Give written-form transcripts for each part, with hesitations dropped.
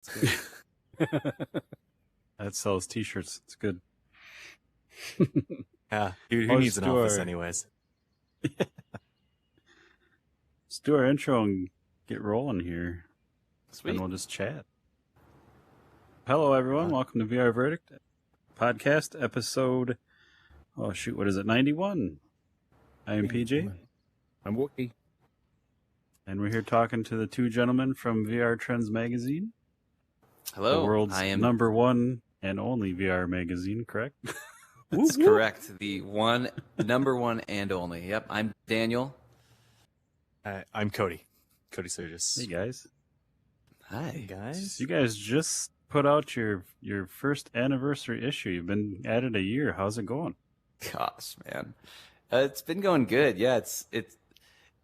It's good. That sells T-shirts. It's good. Yeah, dude, who needs an office anyways? Let's do our intro and get rolling here. Sweet. And we'll just chat. Hello, everyone. Welcome to VR Verdict podcast episode. Oh shoot, what is it? 91. I am PJ. I'm Wookie. And we're here talking to the two gentlemen from VR Trends magazine. Hello. The world's I am number one and only VR magazine, correct? That's correct. The number one and only. Yep. I'm Daniel. I'm Kody. Kody Surgis. Hey guys. Hi guys. You guys just put out your first anniversary issue. You've been at it a year. How's it going? Gosh, man. It's been going good. Yeah,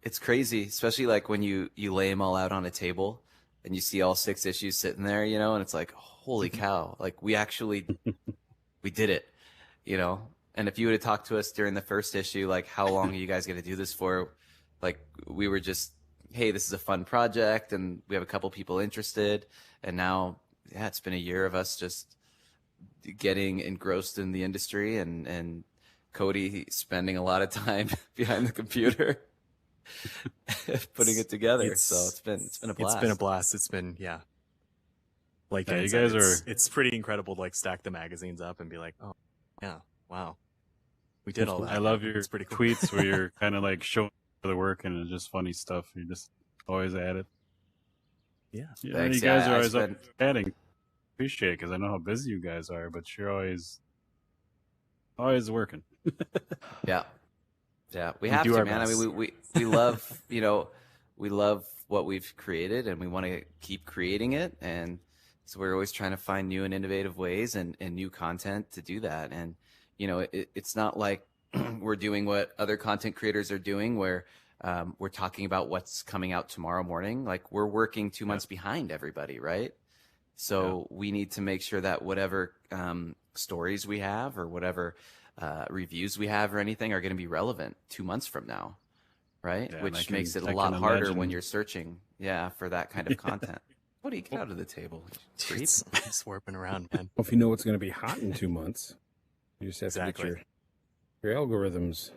it's crazy, especially like when you lay them all out on a table and you see all 6 issues sitting there, you know, and it's like, holy cow, like we did it, you know. And if you would have talked to us during the first issue, like, how long are you guys going to do this for? Like, we were just, hey, this is a fun project and we have a couple people interested. And now, yeah, it's been a year of us just getting engrossed in the industry and Kody spending a lot of time behind the computer putting it together. So it's been a blast. It's been a blast. It's been, yeah. Like, yeah, you guys it's pretty incredible to like stack the magazines up and be like, oh yeah, wow. We did all that. I love your it's pretty cool. tweets where you're kind of like showing the work and it's just funny stuff. You're just always at it. Yeah. Thanks. You guys are always up chatting. Appreciate it because I know how busy you guys are, but you're always working. Yeah, we have to, man. Best. I mean, we love, you know, we love what we've created, and we want to keep creating it, and so we're always trying to find new and innovative ways and new content to do that. And you know, it's not like we're doing what other content creators are doing, where we're talking about what's coming out tomorrow morning. Like, we're working 2 months behind everybody, right? So we need to make sure that whatever stories we have or whatever reviews we have or anything are going to be relevant 2 months from now, right? Yeah, which makes it a lot harder when you're searching, for that kind of content. What do you get out of the table? It's warping around, man. Well, if you know what's going to be hot in 2 months, you just have to get your algorithms.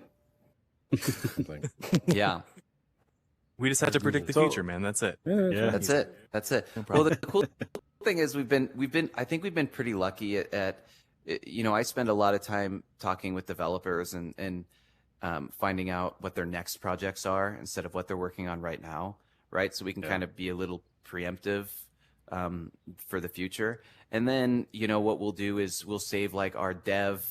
Yeah. We just have to predict the future, man. That's it. Yeah, that's it. No, well, the cool thing is I think we've been pretty lucky at you know, I spend a lot of time talking with developers and finding out what their next projects are instead of what they're working on right now, right? So we can kind of be a little preemptive for the future. And then, you know, what we'll do is we'll save like our dev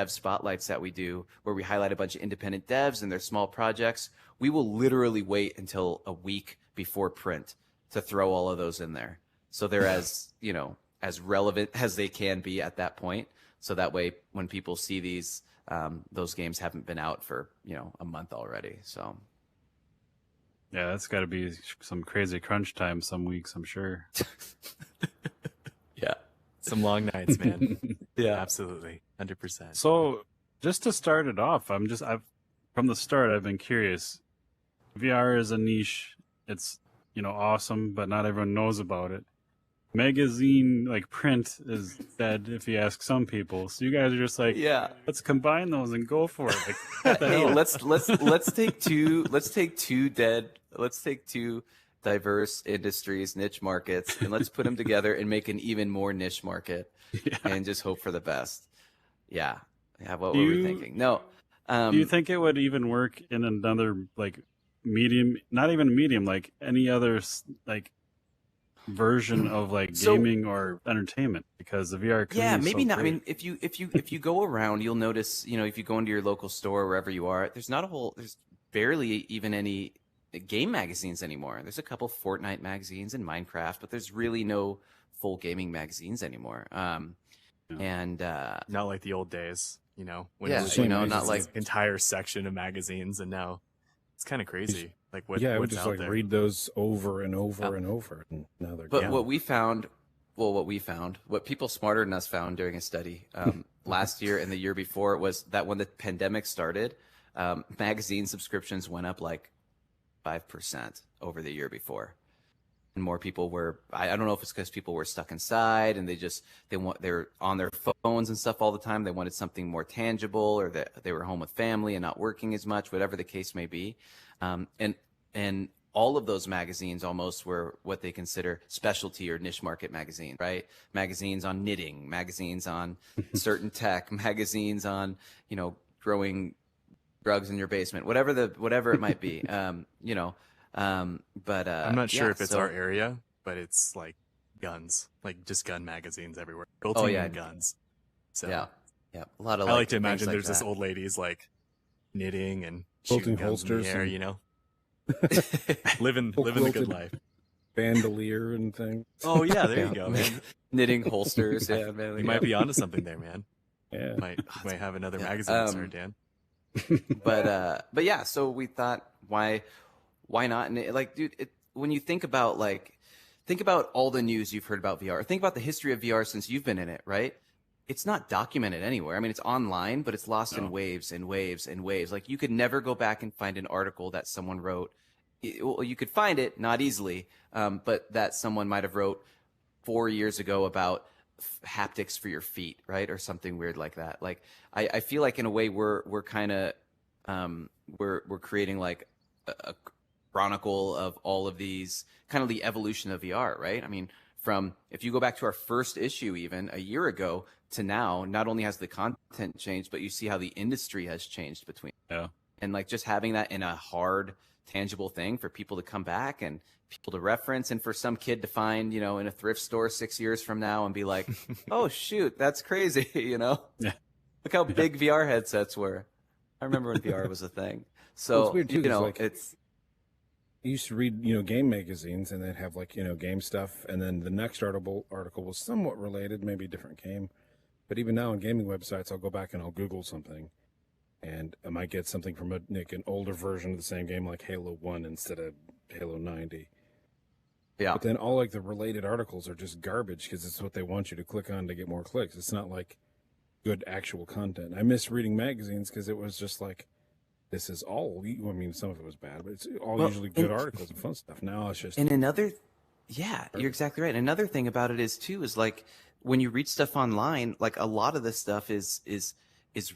spotlights that we do, where we highlight a bunch of independent devs and their small projects. We will literally wait until a week before print to throw all of those in there. So they're as, you know, as relevant as they can be at that point. So that way, when people see these, those games haven't been out for, you know, a month already. So. Yeah, that's got to be some crazy crunch time some weeks, I'm sure. Yeah. Some long nights, man. Yeah. Absolutely. 100%. So just to start it off, from the start, I've been curious. VR is a niche. It's, you know, awesome, but not everyone knows about it. Magazine, like print, is dead if you ask some people. So you guys are just like, let's combine those and go for it. Like, hey, let's take two diverse industries, niche markets, and let's put them together and make an even more niche market, and just hope for the best. Yeah. What were we thinking? No. Do you think it would even work in another like medium? Not even medium, like any other like version of like gaming or entertainment, because the VR community maybe so not. great. I mean, if you go around, you'll notice, you know, if you go into your local store, wherever you are, there's barely even any game magazines anymore. There's a couple Fortnite magazines and Minecraft, but there's really no full gaming magazines anymore. And not like the old days, you know, when it was, you know, not like entire section of magazines, and now it's kind of crazy. Like what? I would what's just out like there. read those over and over and over, and now they're. But what we found, what people smarter than us found during a study last year and the year before, was that when the pandemic started, magazine subscriptions went up like 5% over the year before. more people were, I don't know if it's because people were stuck inside and they're on their phones and stuff all the time. They wanted something more tangible, or that they were home with family and not working as much, whatever the case may be. And all of those magazines almost were what they consider specialty or niche market magazines, right? Magazines on knitting, magazines on certain tech, magazines on, growing drugs in your basement, whatever it might be. But I'm not sure if it's our area, but it's like guns, like just gun magazines everywhere. Quilting and guns. So yeah, a lot of. I like to imagine like there's this old lady's like knitting and Quilting shooting guns in the air, living the good life. Bandolier and things. Oh yeah, there you go, man. Knitting holsters. Yeah, man. You might be onto something there, man. Yeah, Might have another magazine start, Dan. But yeah, so we thought, why not? And like, dude, when you think about all the news you've heard about VR, think about the history of VR since you've been in it, right? It's not documented anywhere. I mean, it's online, but it's lost in waves and waves and waves. Like, you could never go back and find an article that someone wrote. Well, you could find it, not easily, but that someone might have wrote 4 years ago about haptics for your feet, right? Or something weird like that. Like, I feel like in a way we're kind of we're creating like a chronicle of all of these, kind of the evolution of VR, right? I mean, from, if you go back to our first issue even a year ago to now, not only has the content changed, but you see how the industry has changed between. Yeah. And like, just having that in a hard, tangible thing for people to come back and people to reference, and for some kid to find, in a thrift store 6 years from now and be like, oh shoot, that's crazy. Yeah. Look how big VR headsets were. I remember when VR was a thing. So, it's weird too, it's I used to read, game magazines, and they'd have like, game stuff, and then the next article was somewhat related, maybe a different game. But even now on gaming websites, I'll go back and I'll Google something, and I might get something from an older version of the same game, like Halo 1 instead of Halo 90. Yeah. But then all like the related articles are just garbage because it's what they want you to click on to get more clicks. It's not like good actual content. I miss reading magazines because it was just like, this is all, I mean, some of it was bad, but it's all usually good articles and fun stuff. Now it's just. And you're exactly right. Another thing about it is like, when you read stuff online, like a lot of this stuff is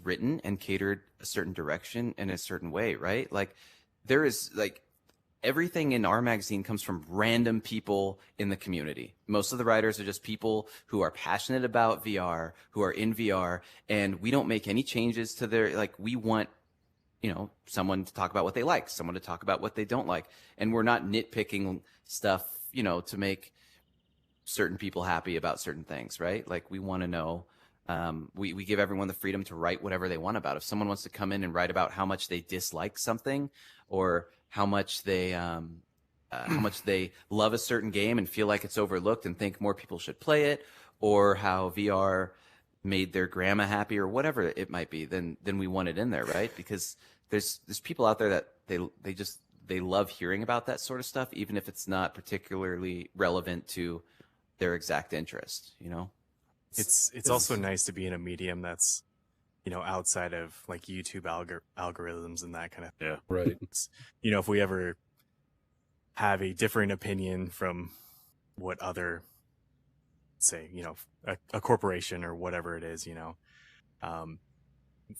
written and catered a certain direction in a certain way, right? Like, there is like, everything in our magazine comes from random people in the community. Most of the writers are just people who are passionate about VR, who are in VR, and we don't make any changes to their, like, we want, someone to talk about what they like, someone to talk about what they don't like. And we're not nitpicking stuff, to make certain people happy about certain things, right? Like, we want to know, we give everyone the freedom to write whatever they want about. If someone wants to come in and write about how much they dislike something, or how much they love a certain game and feel like it's overlooked and think more people should play it, or how VR made their grandma happy, or whatever it might be, then we want it in there, right? Because there's people out there that they love hearing about that sort of stuff, even if it's not particularly relevant to their exact interest, It's also nice to be in a medium that's, outside of like YouTube algorithms and that kind of thing. Yeah. Right. If we ever have a differing opinion from what other, say, a corporation or whatever it is,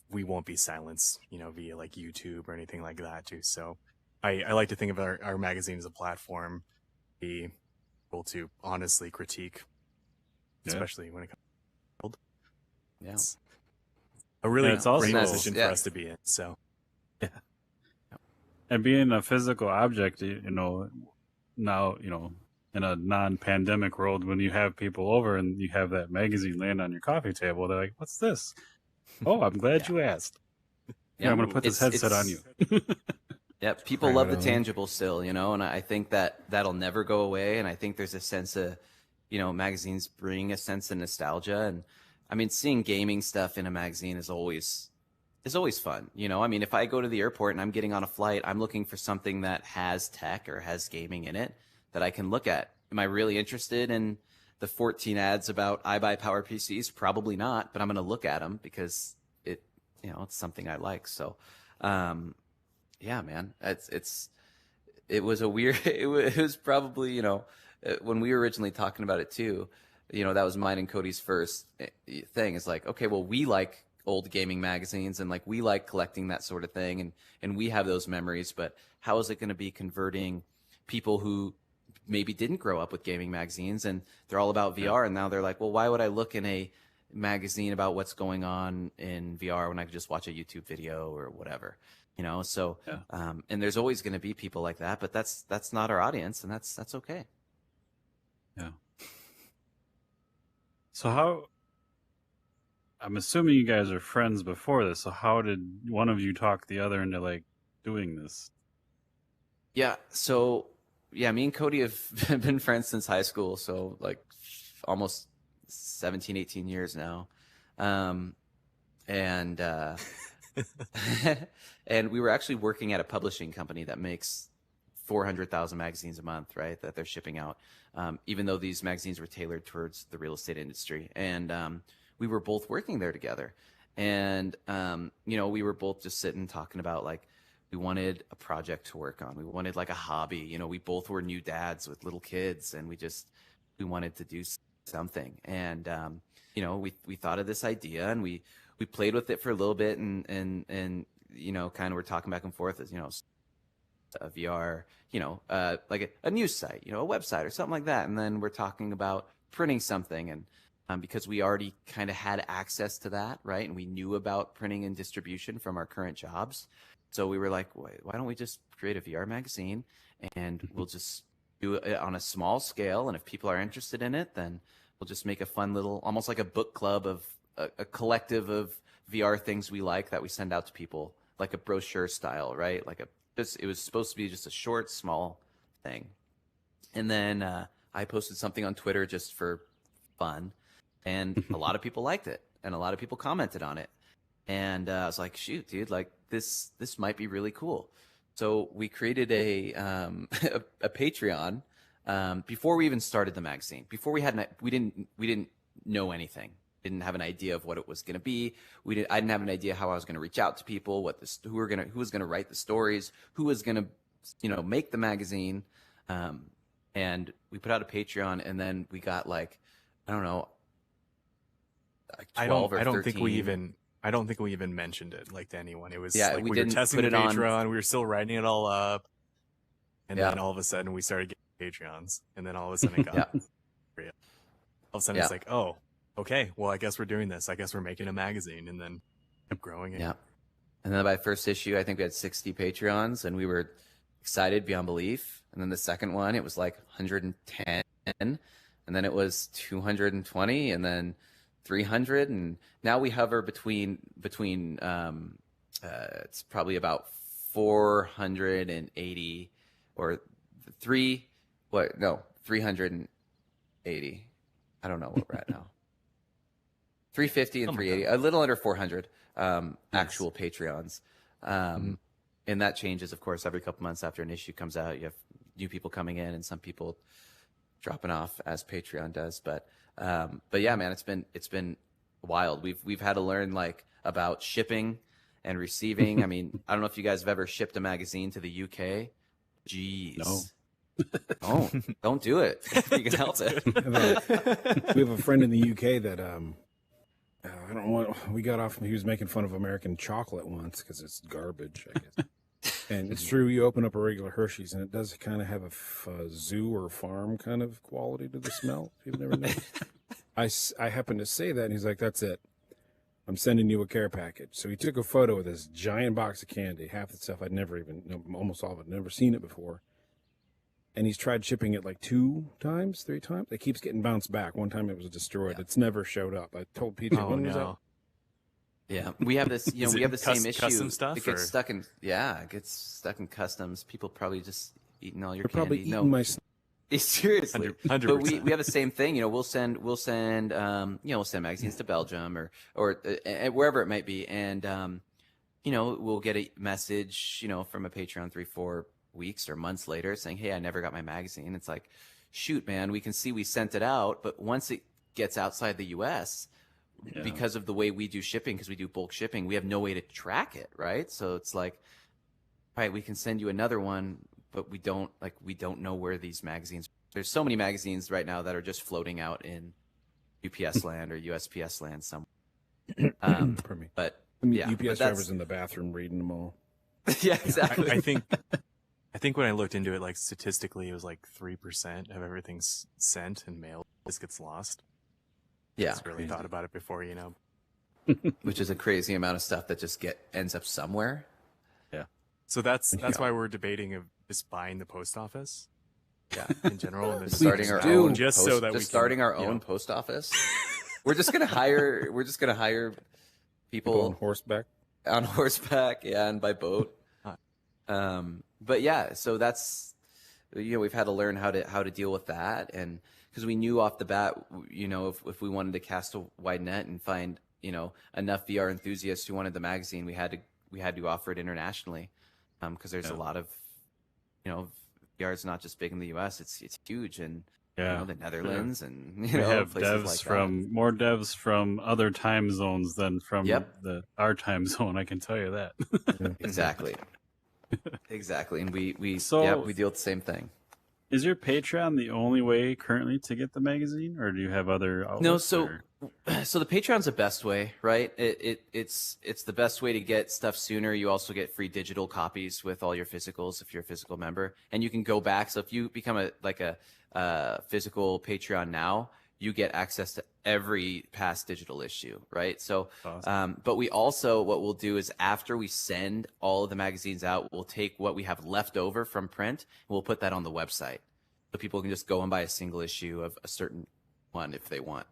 we won't be silenced, via like YouTube or anything like that too. So I like to think of our magazine as a platform, be able to honestly critique, especially when it comes to it's a really it's also great position for us to be in. So yeah. And being a physical object, now, in a non-pandemic world, when you have people over and you have that magazine laying on your coffee table, they're like, what's this? Oh, I'm glad you asked. Yeah, I'm going to put this headset on you. Yeah, people love the tangible still, and I think that'll never go away. And I think there's a sense of, magazines bring a sense of nostalgia. And I mean, seeing gaming stuff in a magazine is always fun. I mean, if I go to the airport and I'm getting on a flight, I'm looking for something that has tech or has gaming in it that I can look at. Am I really interested in the 14 ads about I buy Power PCs? Probably not, but I'm going to look at them because it's something I like. So, yeah, man, it was a weird, it was probably, when we were originally talking about it too, that was mine and Cody's first thing. Is like, okay, well, we like old gaming magazines and like we like collecting that sort of thing, and we have those memories. But how is it going to be converting people who maybe didn't grow up with gaming magazines and they're all about VR, and now they're like, well, why would I look in a magazine about what's going on in VR when I could just watch a YouTube video or whatever? So and there's always going to be people like that, but that's not our audience, and that's okay. Yeah. So I'm assuming you guys are friends before this, so how did one of you talk the other into like doing this? Yeah, so me and Cody have been friends since high school, so like almost 17, 18 years now. And and we were actually working at a publishing company that makes 400,000 magazines a month, right? That they're shipping out. Even though these magazines were tailored towards the real estate industry. And we were both working there together. And, we were both just sitting talking about like, we wanted a project to work on. We wanted like a hobby. We both were new dads with little kids, and we wanted to do something. And, we thought of this idea, and we played with it for a little bit, and kind of were talking back and forth as, a VR, like a news site, a website or something like that. And then we're talking about printing something, and because we already kind of had access to that, right? And we knew about printing and distribution from our current jobs. So we were like, why don't we just create a VR magazine, and we'll just do it on a small scale. And if people are interested in it, then we'll just make a fun little, almost like a book club of a collective of VR things we like that we send out to people, like a brochure style, right? It was supposed to be just a short, small thing. And then I posted something on Twitter just for fun, and a lot of people liked it, and a lot of people commented on it. And I was like, shoot, dude, like this might be really cool. So we created a Patreon before we even started the magazine. Before we didn't know anything. Didn't have an idea of what it was going to be. I didn't have an idea how I was going to reach out to people, who was going to write the stories, who was going to, make the magazine. And we put out a Patreon, and then we got like, I don't know, like 12 or 13. I don't think we even mentioned it like to anyone. It was like we were testing the Patreon. We were still writing it all up, and then all of a sudden we started getting Patreons, and then all of a sudden it got all of a sudden it's like, oh, okay, well, I guess we're doing this. I guess we're making a magazine, and then kept growing it. Yeah. And then by first issue, I think we had 60 Patreons, and we were excited beyond belief. And then the second one, it was like 110, and then it was 220, and then 300, and now we hover between it's probably about 480 or 380. I don't know what we're at now. 350 and 380, a little under 400 actual Patreons. And that changes, of course, every couple months after an issue comes out. You have new people coming in and some people dropping off, as Patreon does. But yeah, man, it's been wild. We've had to learn like about shipping and receiving. I mean, I don't know if you guys have ever shipped a magazine to the UK. Jeez. No. Don't do it if you can help it. We have a friend in the UK that I don't want. We got off. He was making fun of American chocolate once because it's garbage, I guess. And it's true. You open up a regular Hershey's, and it does kind of have a zoo or farm kind of quality to the smell. If you've never noticed. I happened to say that, and he's like, "That's it. I'm sending you a care package." So he took a photo of this giant box of candy. Half the stuff I'd never even, almost all of it, never seen it before. And he's tried shipping it like 2 times, 3 times. It keeps getting bounced back. One time it was destroyed. Yeah. It's never showed up. I told PJ, when was that? Yeah, we have this. We have the same issue. Custom stuff. It gets stuck in. Yeah, it gets stuck in customs. People probably just eating all your They're candy. Probably eating my. Seriously, 100%. But we have the same thing. We'll send we'll send magazines to Belgium or wherever it might be, and we'll get a message from a Patreon 3-4 weeks or months later saying, "Hey, I never got my magazine." It's like, shoot, man, we can see we sent it out, but once it gets outside the U.S. because of the way we do shipping, because we do bulk shipping, we have no way to track it, right? So it's like, all right, we can send you another one, but we don't know where these magazines there's so many magazines right now that are just floating out in UPS land or USPS land somewhere. Pardon me. But I mean, yeah, but UPS that's- drivers in the bathroom reading them all. yeah, exactly. I think when I looked into it, like statistically, it was like 3% of everything sent and mailed just gets lost. Yeah, Just really thought about it before, you know. which is a crazy amount of stuff that just ends up somewhere. So that's why we're debating of just buying the post office. Yeah, In general, and then starting our just own just post, so that we just can, starting our you know, own post office. We're just gonna hire People on people horseback. on horseback, yeah, and by boat. But yeah, so that's, you know, we've had to learn how to deal with that, and because we knew off the bat, you know, if we wanted to cast a wide net and find, you know, enough VR enthusiasts who wanted the magazine, we had to offer it internationally, because there's a lot of, you know, VR is not just big in the U.S. It's huge, and you know, the Netherlands and We you know, have places devs like from more devs from other time zones than from Yep. our time zone. I can tell you that. that. Exactly. Exactly, and we deal with the same thing. Is your Patreon the only way currently to get the magazine, or do you have other outlets? No, so or- so the Patreon's the best way, right? It's the best way to get stuff sooner. You also get free digital copies with all your physicals if you're a physical member, and you can go back. So if you become a physical Patreon now, you get access to every past digital issue, right? So, Awesome. but we also, what we'll do is after we send all of the magazines out, we'll take what we have left over from print and we'll put that on the website. So people can just go and buy a single issue of a certain one if they want,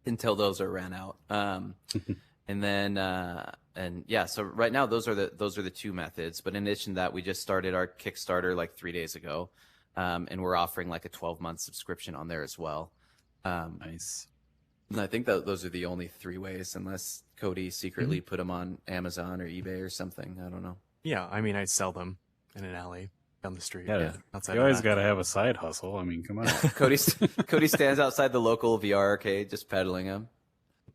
until those are ran out. And then, and yeah, so right now those are the two methods. But in addition to that, we just started our Kickstarter like 3 days ago. And we're offering like a 12-month subscription on there as well. Nice. And I think that those are the only three ways, unless Kody secretly put them on Amazon or eBay or something. I don't know. Yeah, I mean, I sell them in an alley down the street. Yeah. Outside You of always that. got to have a side hustle. I mean, come on. Cody stands outside the local VR arcade just peddling them.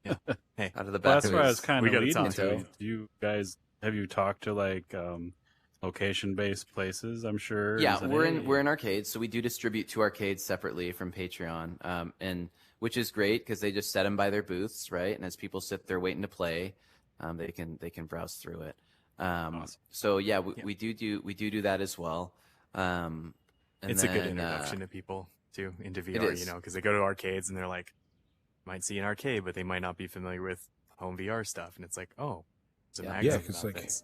Yeah. Hey. Out of the Well, back that's of where I his was kind We of gotta leading talk to. to. Do you guys have you talked to like location-based places? I'm sure. Yeah, and said, we're "Hey." in arcades, so we do distribute to arcades separately from Patreon, and which is great because they just set them by their booths, right? And as people sit there waiting to play, they can browse through it. Awesome. So yeah, we do that as well. And It's a good then, introduction to people too into it VR, is. you know, because they go to arcades and they're like, might see an arcade, but they might not be familiar with home VR stuff, and it's like, oh, it's a Yeah. magazine 'cause, about like, this.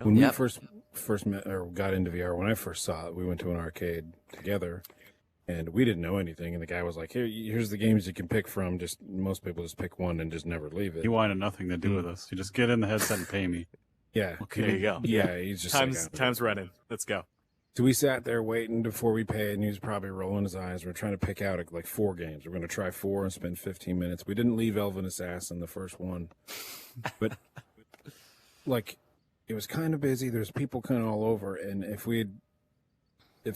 When Yep. we first met or got into VR, when I first saw it, we went to an arcade together, and we didn't know anything. And the guy was like, here's the games you can pick from. Just most people just pick one and just never leave it. He wanted nothing to do with us. You just get in the headset and pay me. Yeah, There you go. Yeah, he's just Time's running. Let's go. So we sat there waiting before we paid, and he was probably rolling his eyes. We're trying to pick out like 4 games. We're going to try 4 and spend 15 minutes. We didn't leave Elven Assassin the first one, but like it was kind of busy. There's people kind of all over, and if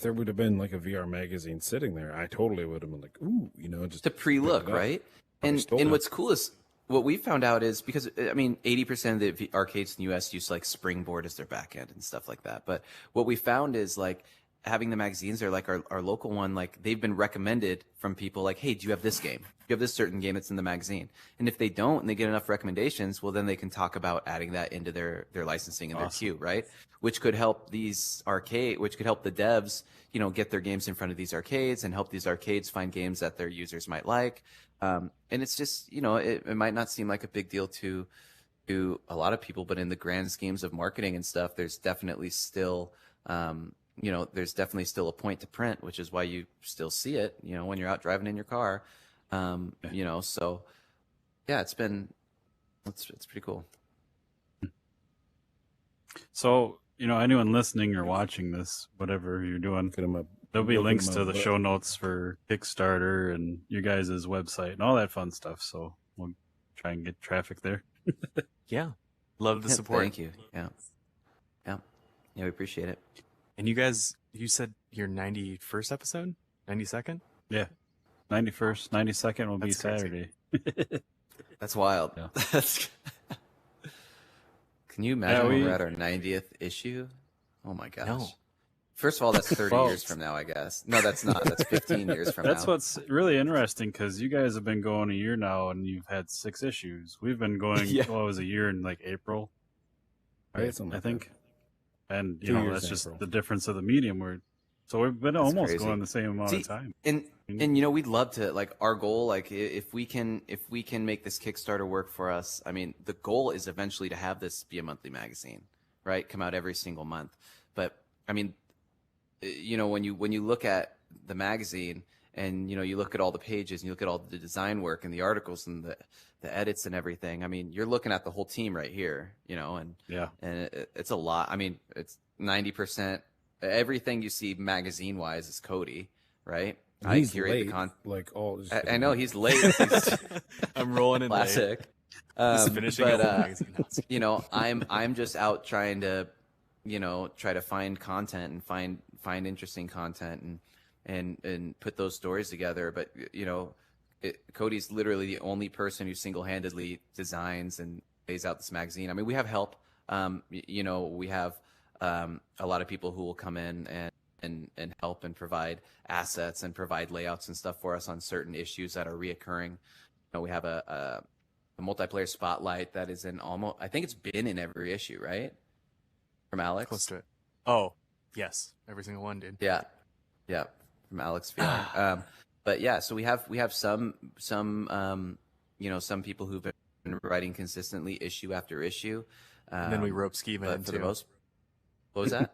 there would have been like a VR magazine sitting there, I totally would have been like, ooh, you know, just to pre-look, pick it up. right? Probably stole it. What's cool is what we found out is because I mean 80% of the arcades in the US use like Springboard as their back end and stuff like that. But what we found is like having the magazines there, like our local one, like they've been recommended from people like, hey, do you have this game? Do you have this certain game that's in the magazine? And if they don't and they get enough recommendations, well then they can talk about adding that into their licensing and their queue, right? Which could help the devs, you know, get their games in front of these arcades and help these arcades find games that their users might like. And it's just, you know, it might not seem like a big deal to a lot of people, but in the grand schemes of marketing and stuff, there's definitely still, there's definitely still a point to print, which is why you still see it, you know, when you're out driving in your car, you know, so yeah, it's pretty cool. So, you know, anyone listening or watching this, whatever you're doing, Look at 'em up. there'll be Look 'em links to up, the but- show notes for Kickstarter and your guys' website and all that fun stuff. So we'll try and get traffic there. Yeah. Love the support. Thank you. Yeah, we appreciate it. And you guys, you said your 91st episode? 92nd? Yeah. 91st, 92nd will be That's crazy. Saturday. That's wild. Yeah. Can you imagine when we- we're at our 90th issue? Oh my gosh. No. First of all, that's 30 False. years from now, I guess. No, that's not. That's 15 years from That's now. what's really interesting because you guys have been going a year now and you've had 6 issues. We've been going, Yeah. well, it was a year in like April, Yeah, right? something I like think. And, 2 you know, years that's in just April. the difference of the medium. So we've been That's almost crazy. going the same amount See, of time. And you know, we'd love to, like, our goal, like, if we can make this Kickstarter work for us. I mean, the goal is eventually to have this be a monthly magazine, right? Come out every single month. But I mean, you know, when you look at the magazine and, you know, you look at all the pages and you look at all the design work and the articles and the edits and everything, I mean, you're looking at the whole team right here, you know, and Yeah. it's a lot. I mean, it's 90%. Everything you see magazine wise is Kody, right? And he's I curate late, the content. like all. I know he's late. He's I'm rolling in late. classic. Just finishing a whole magazine. You know, I'm just out trying to, you know, try to find content and find interesting content and put those stories together. But you know, Cody's literally the only person who single-handedly designs and lays out this magazine. I mean, we have help. You know, we have a lot of people who will come in and help and provide assets and provide layouts and stuff for us on certain issues that are reoccurring. You know, we have a multiplayer spotlight that is in almost, I think it's been in every issue, right? From Alex. Close to it. Oh, yes. Every single one, dude. Yeah. From Alex VR. But yeah, so we have some you know, some people who've been writing consistently issue after issue. And then we rope Skiva But for the into most, what was that?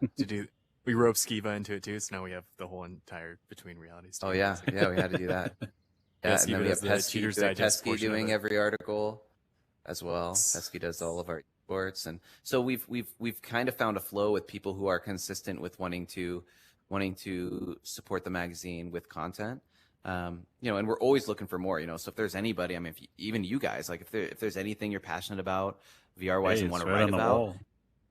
we rope Skiva into it too, so now we have the whole entire Between Realities. Oh yeah, we had to do that. Yeah, and then we have Pesky doing every article as well. Pesky does all of our sports, and so we've kind of found a flow with people who are consistent with wanting to support the magazine with content. You know, and we're always looking for more. You know, so if there's anybody, I mean, even you guys, like if there's anything you're passionate about VR wise and want to write about, you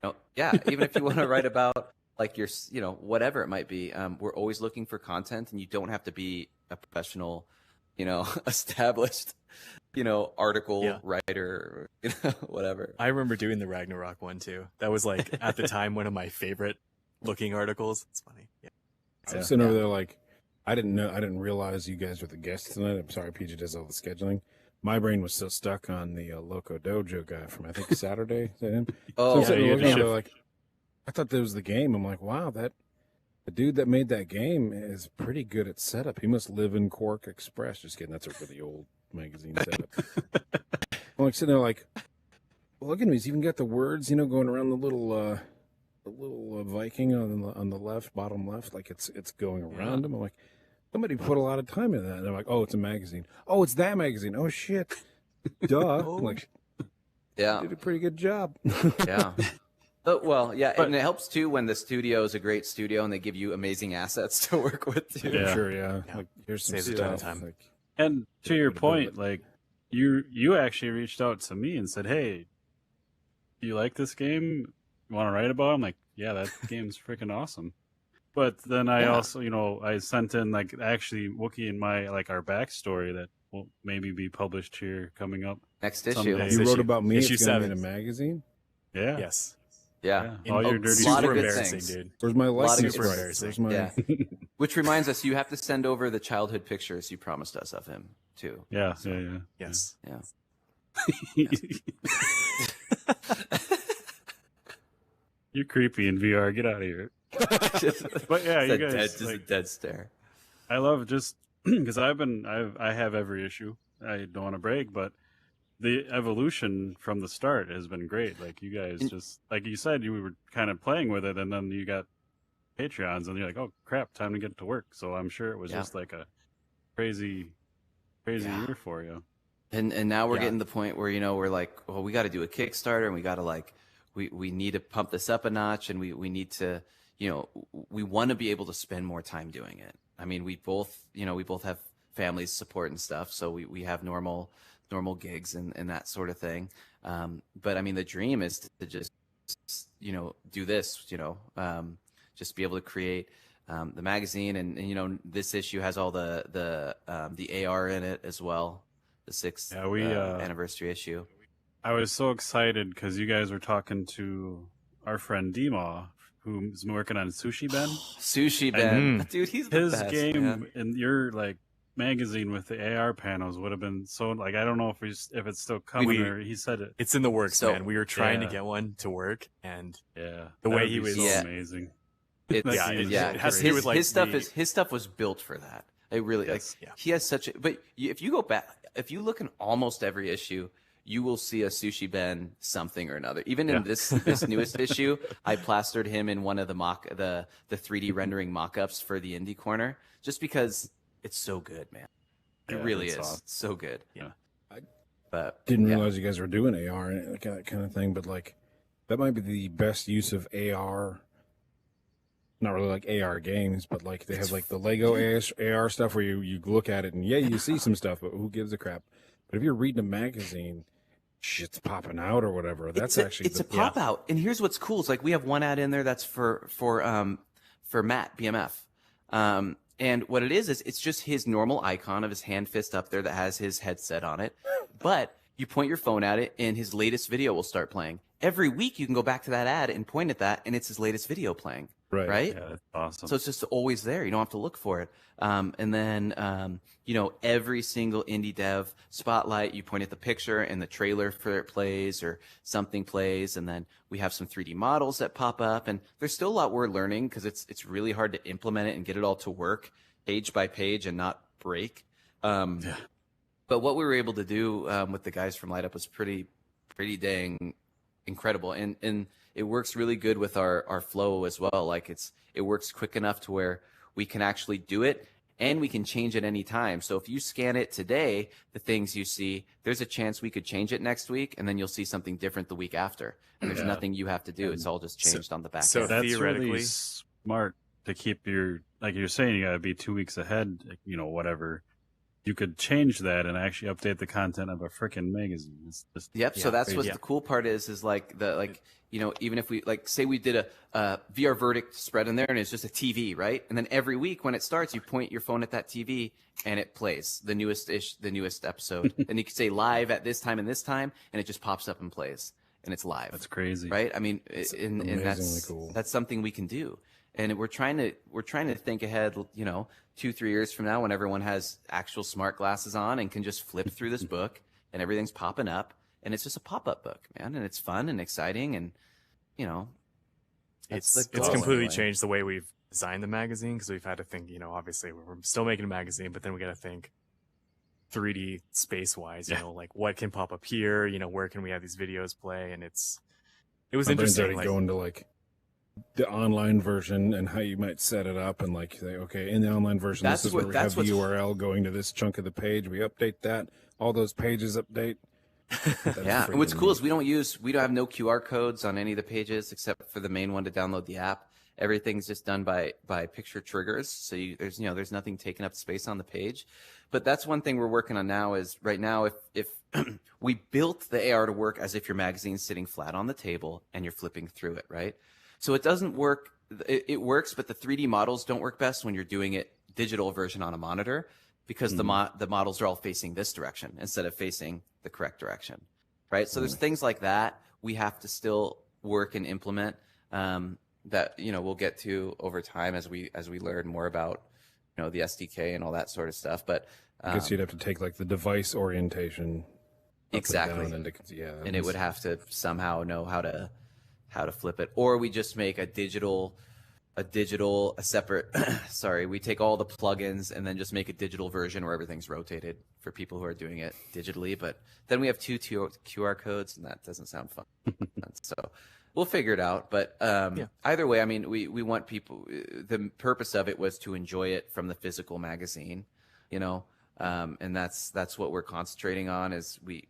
know, yeah, even if you want to write about like your, you know, whatever it might be, we're always looking for content, and you don't have to be a professional, you know, established, you know, article writer, you know, whatever. I remember doing the Ragnarok one too. That was like at the time one of my favorite looking articles. It's funny. Yeah. I was sitting over there like, I didn't realize you guys were the guests tonight. I'm sorry, PJ does all the scheduling. My brain was still stuck on the Loco Dojo guy from, I think, Saturday. Is that him? Oh, so yeah, looking at it, like, I thought that was the game. I'm like, wow, the dude that made that game is pretty good at setup. He must live in Cork Express. Just kidding. That's a really old magazine setup. I'm like sitting there like, well, look at him. He's even got the words, you know, going around the little Viking on the left, bottom left, like it's going around him. I'm like, somebody put a lot of time into that. And they're like, oh, it's a magazine. Oh, it's that magazine. Oh shit. Duh. I'm like, yeah, did a pretty good job. Yeah. Well, yeah, and it helps too when the studio is a great studio and they give you amazing assets to work with too. Yeah. Sure, yeah. Like, here's some Saves a ton of stuff. time. Like, And to your Good point, ability. like you actually reached out to me and said, "Hey, do you like this game? You want to write about it?" I'm like, "Yeah, that game's freaking awesome." But then I also, you know, I sent in like actually Wookiee and my like our backstory that will maybe be published here coming up. Next issue. Someday. you wrote issue. about me. Issue It's going to be in 7. a magazine. Yeah. Yes. Yeah. All your dirty a lot of Super good embarrassing, things. dude. Where's my lot of license good plate? things. Where's my? Yeah. Which reminds us, you have to send over the childhood pictures you promised us of him too. Yeah. So, Yeah. Yes. Yeah. You're creepy in VR. Get out of here. But yeah, you guys. Just a dead stare. I love just because I have every issue. I don't want to brag, but the evolution from the start has been great. Like you guys just like you said, you were kind of playing with it, and then you got Patreons, and you're like, oh crap, time to get to work. So I'm sure it was just like a crazy year for you. And now we're getting to the point where, you know, we're like, well, we got to do a Kickstarter, and we got to like, we need to pump this up a notch, and we need to, you know, we want to be able to spend more time doing it. I mean, we both have families support and stuff, so we have normal gigs and that sort of thing. But I mean, the dream is to just, you know, do this, you know, just be able to create the magazine, and you know, this issue has all the AR in it as well, the 6th anniversary issue. I was so excited because you guys were talking to our friend Dima who's been working on Sushi Ben. Sushi Ben, dude, he's the His best, game man. in your like magazine with the AR panels would have been so like I don't know if it's still coming or he said it. It's in the works, So- man. We were trying to Yeah. get one to work, and Yeah, The way that'd he be was- so Yeah. amazing. It's, Like, yeah, it has to do with, like, his stuff the- his stuff was built for that. It really Yes, like yeah. he has such a. But if you go back, if you look in almost every issue, you will see a Sushi Ben something or another. Even in Yeah. this newest issue, I plastered him in one of the 3D rendering mock-ups for the indie corner, just because it's so good, man. It Yeah, really it's is awesome. so good. Yeah. But Didn't yeah. realize you guys were doing AR and like that kind of thing, but like that might be the best use of AR. Not really like AR games, but like they have like the Lego AR stuff where you look at it and yeah, you see some stuff, but who gives a crap? But if you're reading a magazine, shit's popping out or whatever. That's actually it's a pop out. And here's what's cool: is like we have one ad in there that's for Matt BMF. And what it is it's just his normal icon of his hand fist up there that has his headset on it. But you point your phone at it, and his latest video will start playing. Every week, you can go back to that ad and point at that, and it's his latest video playing. Right? Yeah, that's awesome. So it's just always there. You don't have to look for it. And then, every single indie dev spotlight, you point at the picture and the trailer for it plays or something plays. And then we have some 3D models that pop up. And there's still a lot we're learning because it's really hard to implement it and get it all to work page by page and not break. But what we were able to do with the guys from Light Up was pretty dang incredible. And it works really good with our flow as well. Like it works quick enough to where we can actually do it and we can change it any time. So if you scan it today, the things you see, there's a chance we could change it next week and then you'll see something different the week after. And there's nothing you have to do. It's all just changed on the back so end. That's theoretically- really smart to keep your like you're saying you gotta be 2 weeks ahead, whatever. You could change that and actually update the content of a freaking magazine. It's just Yep. So Yeah, that's what yeah. the cool part is like even if we like say we did a VR verdict spread in there and it's just a TV, right? And then every week when it starts, you point your phone at that TV and it plays the newest episode. And you can say live at this time and this time, and it just pops up and plays, and it's live. that's crazy. Right? I mean, and that's amazingly cool. that's something we can do. And we're trying to think ahead, 2-3 years from now when everyone has actual smart glasses on and can just flip through this book and everything's popping up and it's just a pop-up book, man, and it's fun and exciting and that's It's the goal completely anyway. changed the way we've designed the magazine because we've had to think, obviously we're still making a magazine, but then we got to think 3D space wise, like what can pop up here, where can we have these videos play? And it was My brain's interesting. already Like, going to like the online version and how you might set it up and like say, okay, in the online version, That's this is what- where we that's have the what's- URL going to this chunk of the page. We update that. All those pages update. That's Yeah, and what's freaking cool neat. is we don't have no QR codes on any of the pages except for the main one to download the app. Everything's just done by picture triggers, so there's nothing taking up space on the page. But that's one thing we're working on now. Is right now if we built the AR to work as if your magazine's sitting flat on the table and you're flipping through it, right? So it doesn't work. It works, but the 3D models don't work best when you're doing it digital version on a monitor because the models are all facing this direction instead of facing the correct direction, right? So there's things like that we have to still work and implement that we'll get to over time as we learn more about the SDK and all that sort of stuff. But I guess you'd have to take like the device orientation. up and Exactly. down yeah. and it would have to somehow know how to flip it, or we just make a separate sorry, we take all the plugins and then just make a digital version where everything's rotated for people who are doing it digitally. But then we have two QR codes and that doesn't sound fun. So we'll figure it out. But either way, I mean, we want people, the purpose of it was to enjoy it from the physical magazine, and that's what we're concentrating on. Is we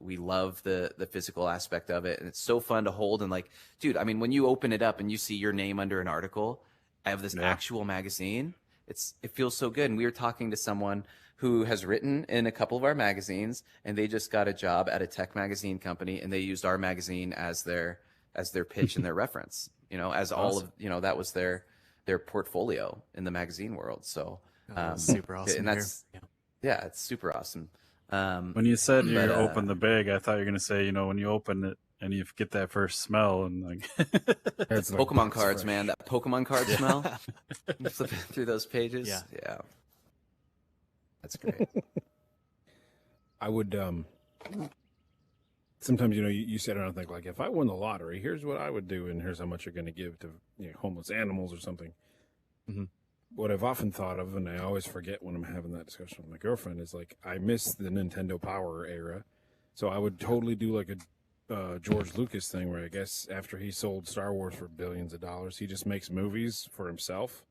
love the physical aspect of it, and it's so fun to hold. And like, dude, I mean, when you open it up and you see your name under an article, I have this actual magazine. It feels so good. And we were talking to someone who has written in a couple of our magazines, and they just got a job at a tech magazine company, and they used our magazine as their pitch and their reference. As all of that was their portfolio in the magazine world. So super awesome. and to that's hear. yeah, it's super awesome. When you said you But, open the bag, I thought you were gonna say, when you open it and you get that first smell and like It's like Pokemon box cards, fresh. man, that Pokemon card smell. Flipping through those pages. Yeah. That's great. I would sometimes you sit around and think like, if I won the lottery, here's what I would do, and here's how much you're going to give to homeless animals or something. Mhm. What I've often thought of, and I always forget when I'm having that discussion with my girlfriend, is like I miss the Nintendo Power era, so I would totally do like a George Lucas thing where I guess after he sold Star Wars for billions of dollars, he just makes movies for himself.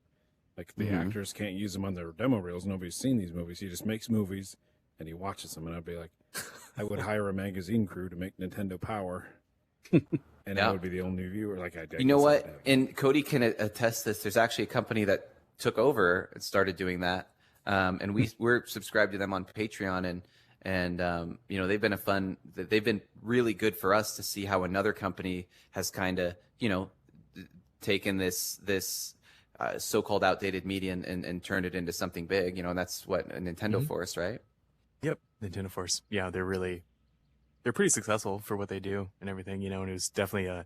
Like the actors can't use them on their demo reels. Nobody's seen these movies. He just makes movies and he watches them. And I'd be like, I would hire a magazine crew to make Nintendo Power, and I would be the only viewer. Like I You know what? And Kody can attest this. There's actually a company that took over and started doing that, and we're subscribed to them on Patreon, and they've been really good for us to see how another company has kind of taken this so-called outdated media and turned it into something big, and that's what Nintendo Force, right? Yep, Nintendo Force. Yeah, they're pretty successful for what they do and everything, and it was definitely a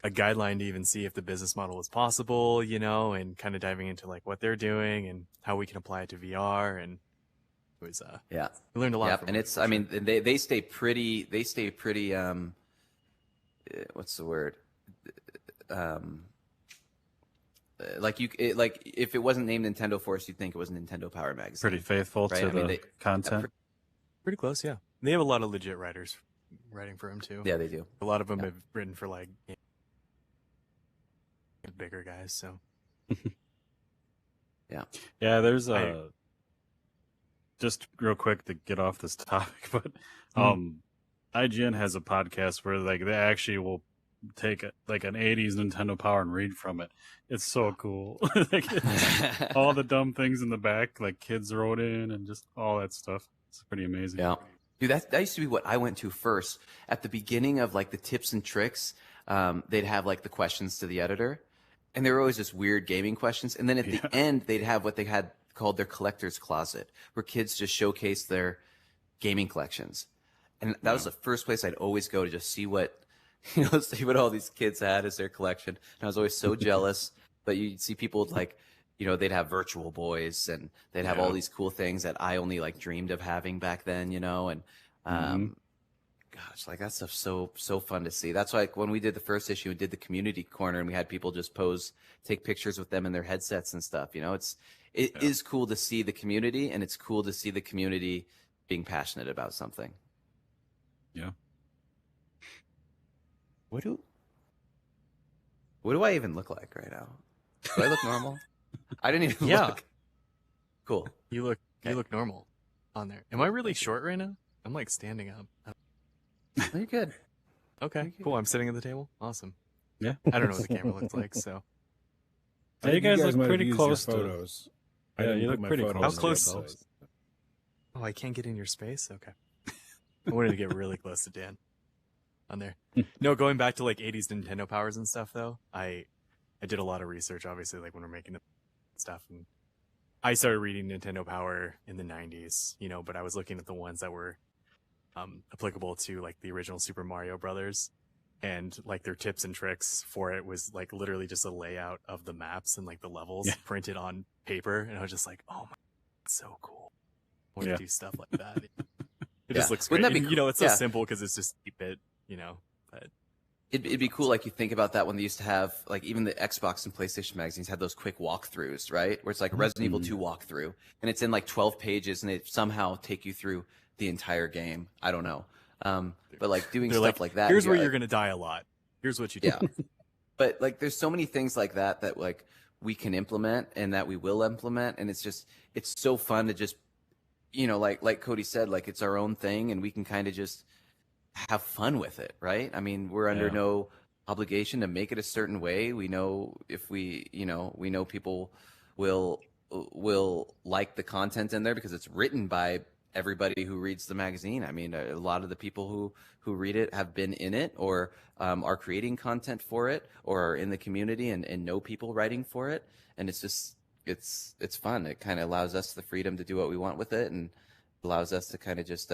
guideline to even see if the business model was possible, and kind of diving into like what they're doing and how we can apply it to VR, and it was we learned a lot. Yep. From And it, it's for I sure. mean they stay pretty what's the word, like if it wasn't named Nintendo Force, you'd think it was Nintendo Power Magazine. pretty faithful Right? to I mean, the content. Pretty close, yeah. They have a lot of legit writers writing for them too. Yeah, they do. A lot of them have written for like bigger guys. So Yeah, there's just real quick to get off this topic, but IGN has a podcast where like they actually will take like an 80s Nintendo Power and read from it. It's so cool. Like, all the dumb things in the back, like kids wrote in and just all that stuff. It's pretty amazing. Yeah. Dude, that used to be what I went to first. At the beginning of like the tips and tricks, they'd have like the questions to the editor, and they were always just weird gaming questions. And then at the end, they'd have what they had called their collector's closet, where kids just showcase their gaming collections. And that was the first place I'd always go to just see what all these kids had as their collection. And I was always so jealous. But you'd see people like, they'd have Virtual Boys, and they'd have all these cool things that I only like dreamed of having back then, and gosh, like that stuff's so fun to see. That's why when we did the first issue and did the community corner and we had people just take pictures with them in their headsets and stuff, it is cool to see the community, and it's cool to see the community being passionate about something. Yeah. What do I even look like right now? Do I look normal? I didn't even look. Cool. you look normal on there. Am I really short right now? I'm like standing up. No, you're good. Okay, cool. I'm sitting at the table. Awesome. Yeah. I don't know what the camera looks like, so Yeah, you guys look might have pretty used close your to photos. Yeah, didn't you put look my pretty photos close. How on close? the website. oh, I can't get in your space. Okay, I wanted to get really close to Dan on there. No, going back to like 80s Nintendo Powers and stuff though, I did a lot of research, obviously, like when we're making the stuff, and I started reading Nintendo Power in the 90s, but I was looking at the ones that were applicable to like the original Super Mario Brothers, and like their tips and tricks for it was like literally just a layout of the maps and like the levels printed on paper, and I was just like, oh my, that's so cool. I want to do stuff like that. It just looks great. Wouldn't that be And, cool? it's so simple because it's just 8-bit, but It'd be cool, like you think about that when they used to have, like even the Xbox and PlayStation magazines had those quick walkthroughs, right? Where it's like a Resident Evil 2 walkthrough, and it's in like 12 pages, and they somehow take you through the entire game. I don't know, but like doing they're stuff like that. Here's where like, you're gonna die a lot. Here's what you do. Yeah, but like there's so many things like that like we can implement and that we will implement, and it's so fun to just like Kody said, like it's our own thing, and we can kind of just have fun with it, right? I mean, we're under no obligation to make it a certain way. We know if we know people will like the content in there because it's written by everybody who reads the magazine. I mean, a lot of the people who read it have been in it, or are creating content for it, or are in the community and know people writing for it. And it's just it's fun. It kind of allows us the freedom to do what we want with it, and allows us to kind of just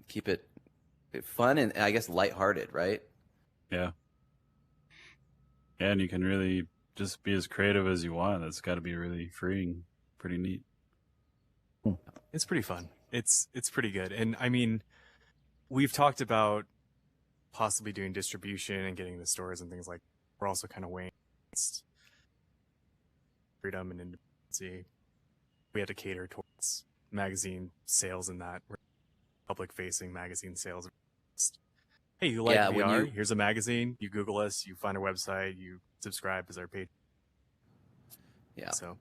keep it fun and I guess lighthearted, right? Yeah. Yeah, and you can really just be as creative as you want. That's got to be really freeing. Pretty neat. It's pretty fun. It's pretty good. And I mean, we've talked about possibly doing distribution and getting the stores and things like. We're also kind of weighing against freedom and independency. We had to cater towards magazine sales and that. We're public-facing magazine sales. Hey, you like VR? Here's a magazine. You Google us. You find our website. You subscribe as our page. Yeah. So.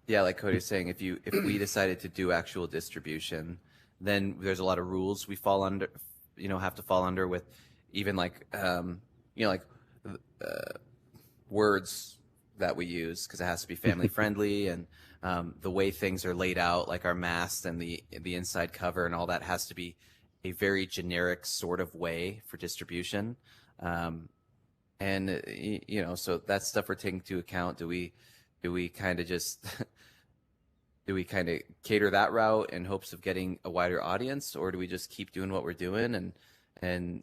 Yeah, like Cody's saying, if we decided to do actual distribution, then there's a lot of rules we fall under, have to fall under with, even like, words that we use, because it has to be family friendly, and the way things are laid out, like our mast and the inside cover and all that, has to be a very generic sort of way for distribution. And so that's stuff we're taking into account. Do we kind of just do we kind of cater that route in hopes of getting a wider audience, or do we just keep doing what we're doing and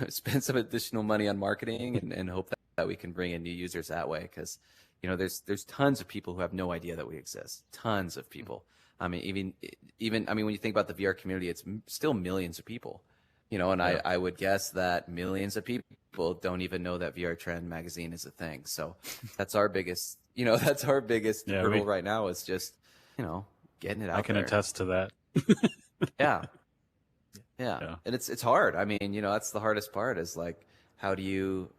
spend some additional money on marketing and hope that we can bring in new users that way? Because there's tons of people who have no idea that we exist. Tons of people. I mean, even when you think about the VR community, it's still millions of people. And yeah. I would guess that millions of people don't even know that VR Trend magazine is a thing. So that's our biggest, hurdle right now, is just, getting it out there. I can attest to that. Yeah. And it's hard. I mean, that's the hardest part, is like, how do you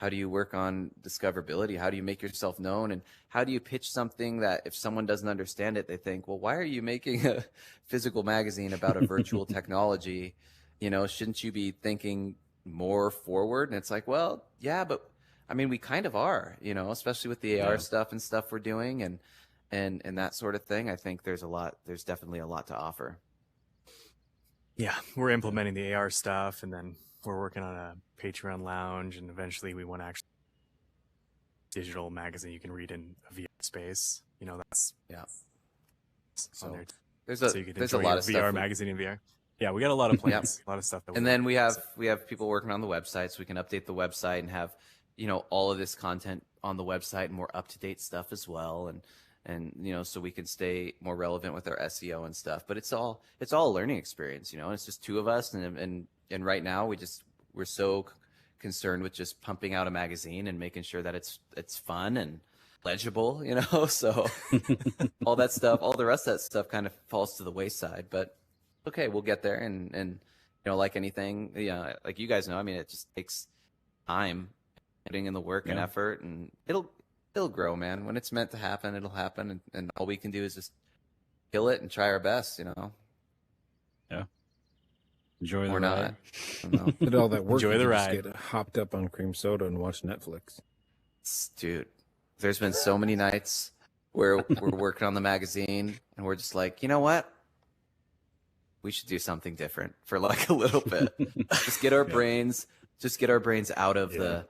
work on discoverability? How do you make yourself known? And how do you pitch something that if someone doesn't understand it, they think, well, why are you making a physical magazine about a virtual technology? Shouldn't you be thinking more forward? And it's like, well, yeah, but I mean, we kind of are, especially with the AR stuff and stuff we're doing and that sort of thing. I think there's definitely a lot to offer. Yeah, we're implementing the AR stuff, and then we're working on a Patreon lounge, and eventually we want to actually digital magazine you can read in a VR space. That's So there there's so you can a enjoy lot your of VR stuff magazine in VR. Yeah, we got a lot of plans, a lot of stuff. And then we have people working on the website, so we can update the website and have all of this content on the website and more up to date stuff as well, and so we can stay more relevant with our SEO and stuff. But it's all a learning experience, It's just two of us, and right now we're so concerned with just pumping out a magazine and making sure that it's fun and legible, So all that stuff, all the rest of that stuff, kind of falls to the wayside. But okay, we'll get there, and like anything, like you guys know, I mean, it just takes time, putting in the work and effort, and it'll grow, man. When it's meant to happen, it'll happen, and all we can do is just kill it and try our best, Yeah. Enjoy the or ride. not. Did all that work? Enjoy the you ride. Just get hopped up on cream soda and watch Netflix. Dude, there's been so many nights where we're working on the magazine and we're just like, you know what? We should do something different for like a little bit. Just get our brains out of the,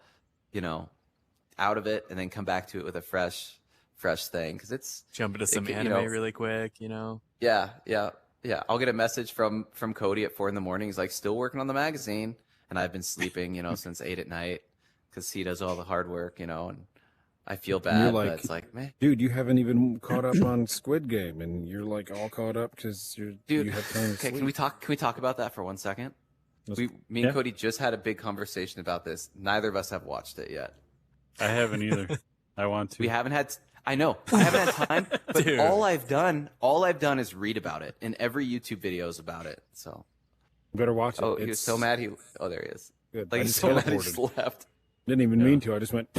out of it, and then come back to it with a fresh thing. Because it's jump into some anime really quick, Yeah. I'll get a message from Kody at 4 a.m. He's like, still working on the magazine, and I've been sleeping, since 8 p.m. because he does all the hard work, and I feel bad. Like, but it's like, man, dude, you haven't even caught up on Squid Game, and you're like all caught up because you have time to okay, sleep. can we talk about that for 1 second? Me and Kody just had a big conversation about this. Neither of us have watched it yet. I haven't either. I want to. We haven't had. I know. I haven't had time. But Dude. all I've done is read about it, and every YouTube video is about it. So. You better watch it. Oh, he was so mad. There he is. Good. Like, I he's just so mad he teleported. just left. Didn't even mean to. I just went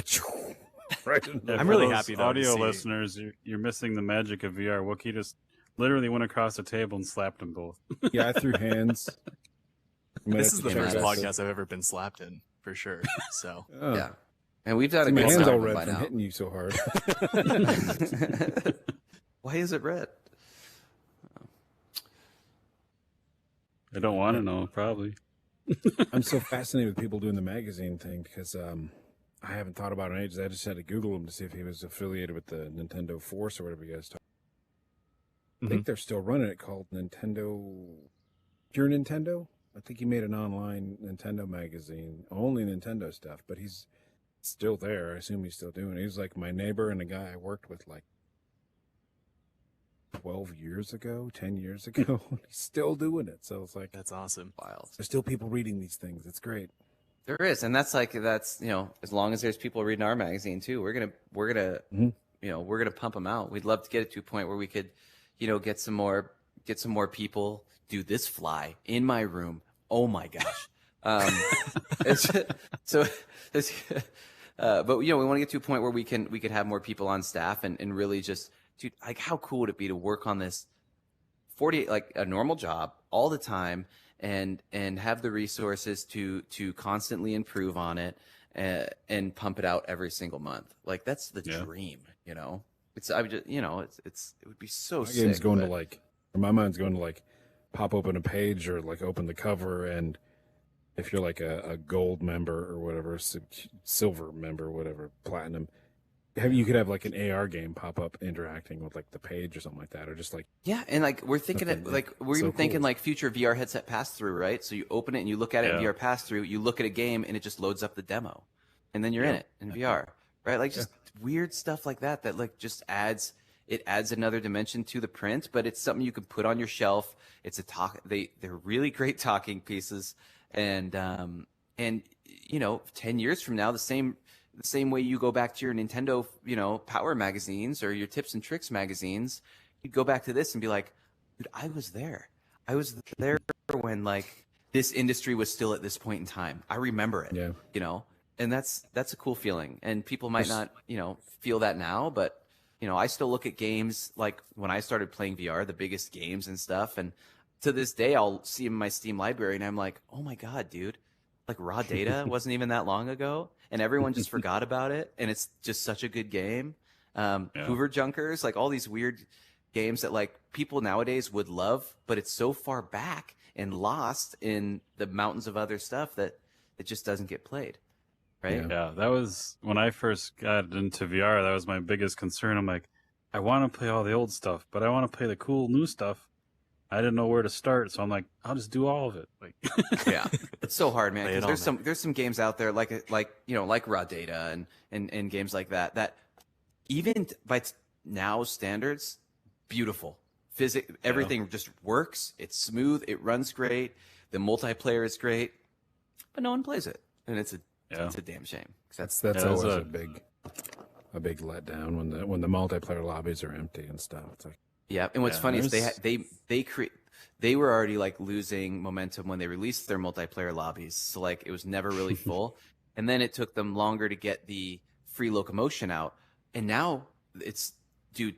right. I'm For really those happy, though, to audio see- listeners, you're missing the magic of VR. Wookie just literally went across the table and slapped them both. Yeah, I threw hands. This is the Yeah, first that's- podcast I've ever been slapped in, for sure. So Oh. Yeah. And we've done a My good hands all job red by from now. hitting you so hard. Why is it red? I don't want to know, probably. I'm so fascinated with people doing the magazine thing because I haven't thought about it in ages. I just had to Google him to see if he was affiliated with the Nintendo Force or whatever you guys talk. I think they're still running it, called Nintendo. Pure Nintendo. I think he made an online Nintendo magazine, only Nintendo stuff, but he's still there. I assume he's still doing it. He was like my neighbor and a guy I worked with like 12 years ago, 10 years ago. He's still doing it. So it's like, That's awesome. Wild. there's still people reading these things. It's great. There is, and that's as long as there's people reading our magazine too, we're gonna Mhm. we're gonna pump them out. We'd love to get it to a point where we could, get some more people. Do this fly in my room? Oh my gosh! But we want to get to a point where we could have more people on staff and really just, dude, like how cool would it be to work on this 48 like a normal job all the time and have the resources to constantly improve on it and pump it out every single month. Like that's the dream, It's I would just it would be so My sick. game's going to like, or my mind's going to like pop open a page or like open the cover, and if you're like a gold member or whatever, silver member, whatever, platinum, you could have like an AR game pop up interacting with like the page or something like that, or just like and like we're thinking it like we're so even thinking cool. like future VR headset pass through, right? So you open it and you look at it in VR pass through, you look at a game and it just loads up the demo, and then you're in it in VR, right? Like just weird stuff like that like just adds another dimension to the print, but it's something you can put on your shelf. It's they're really great talking pieces, and 10 years from now, the same way you go back to your Nintendo, Power magazines or your Tips and Tricks magazines, you'd go back to this and be like, dude, I was there. I was there when like this industry was still at this point in time. I remember it. Yeah. And that's a cool feeling. And people might not, feel that now, but I still look at games like when I started playing VR, the biggest games and stuff, and to this day I'll see them in my Steam library and I'm like, oh my God, dude. Like Raw Data wasn't even that long ago, and everyone just forgot about it. And it's just such a good game. Hoover Junkers, like all these weird games that like people nowadays would love, but it's so far back and lost in the mountains of other stuff that it just doesn't get played. Right? Yeah, that was when I first got into VR. That was my biggest concern. I'm like, I want to play all the old stuff, but I want to play the cool new stuff. I didn't know where to start, so I'm like, I'll just do all of it. Like, it's so hard, man. Lay it 'Cause on, there's some games out there like Raw Data and games like that even by now standards, beautiful. Everything just works. It's smooth. It runs great. The multiplayer is great, but no one plays it, and it's a damn shame. That's always a big letdown when the multiplayer lobbies are empty and stuff. It's like, and what's funny is they were already like losing momentum when they released their multiplayer lobbies. So like it was never really full, and then it took them longer to get the free locomotion out, and now it's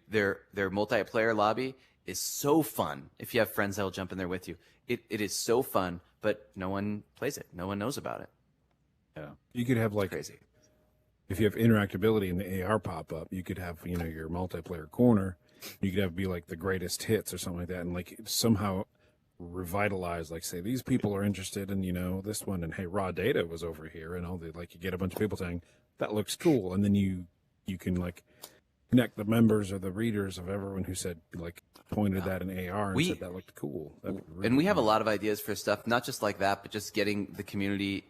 their multiplayer lobby is so fun. If you have friends that'll jump in there with you, it is so fun, but no one plays it. No one knows about it. Yeah, you could have like Crazy. If you have interactability in the AR pop up, you could have your multiplayer corner. You could have be like the greatest hits or something like that, and like somehow revitalize, like say these people are interested in this one, and hey, Raw Data was over here, and all the like you get a bunch of people saying that looks cool, and then you can like connect the members or the readers of everyone who said like pointed that in AR and said that looked cool. Really and we have a lot of ideas for stuff, not just like that, but just getting the community,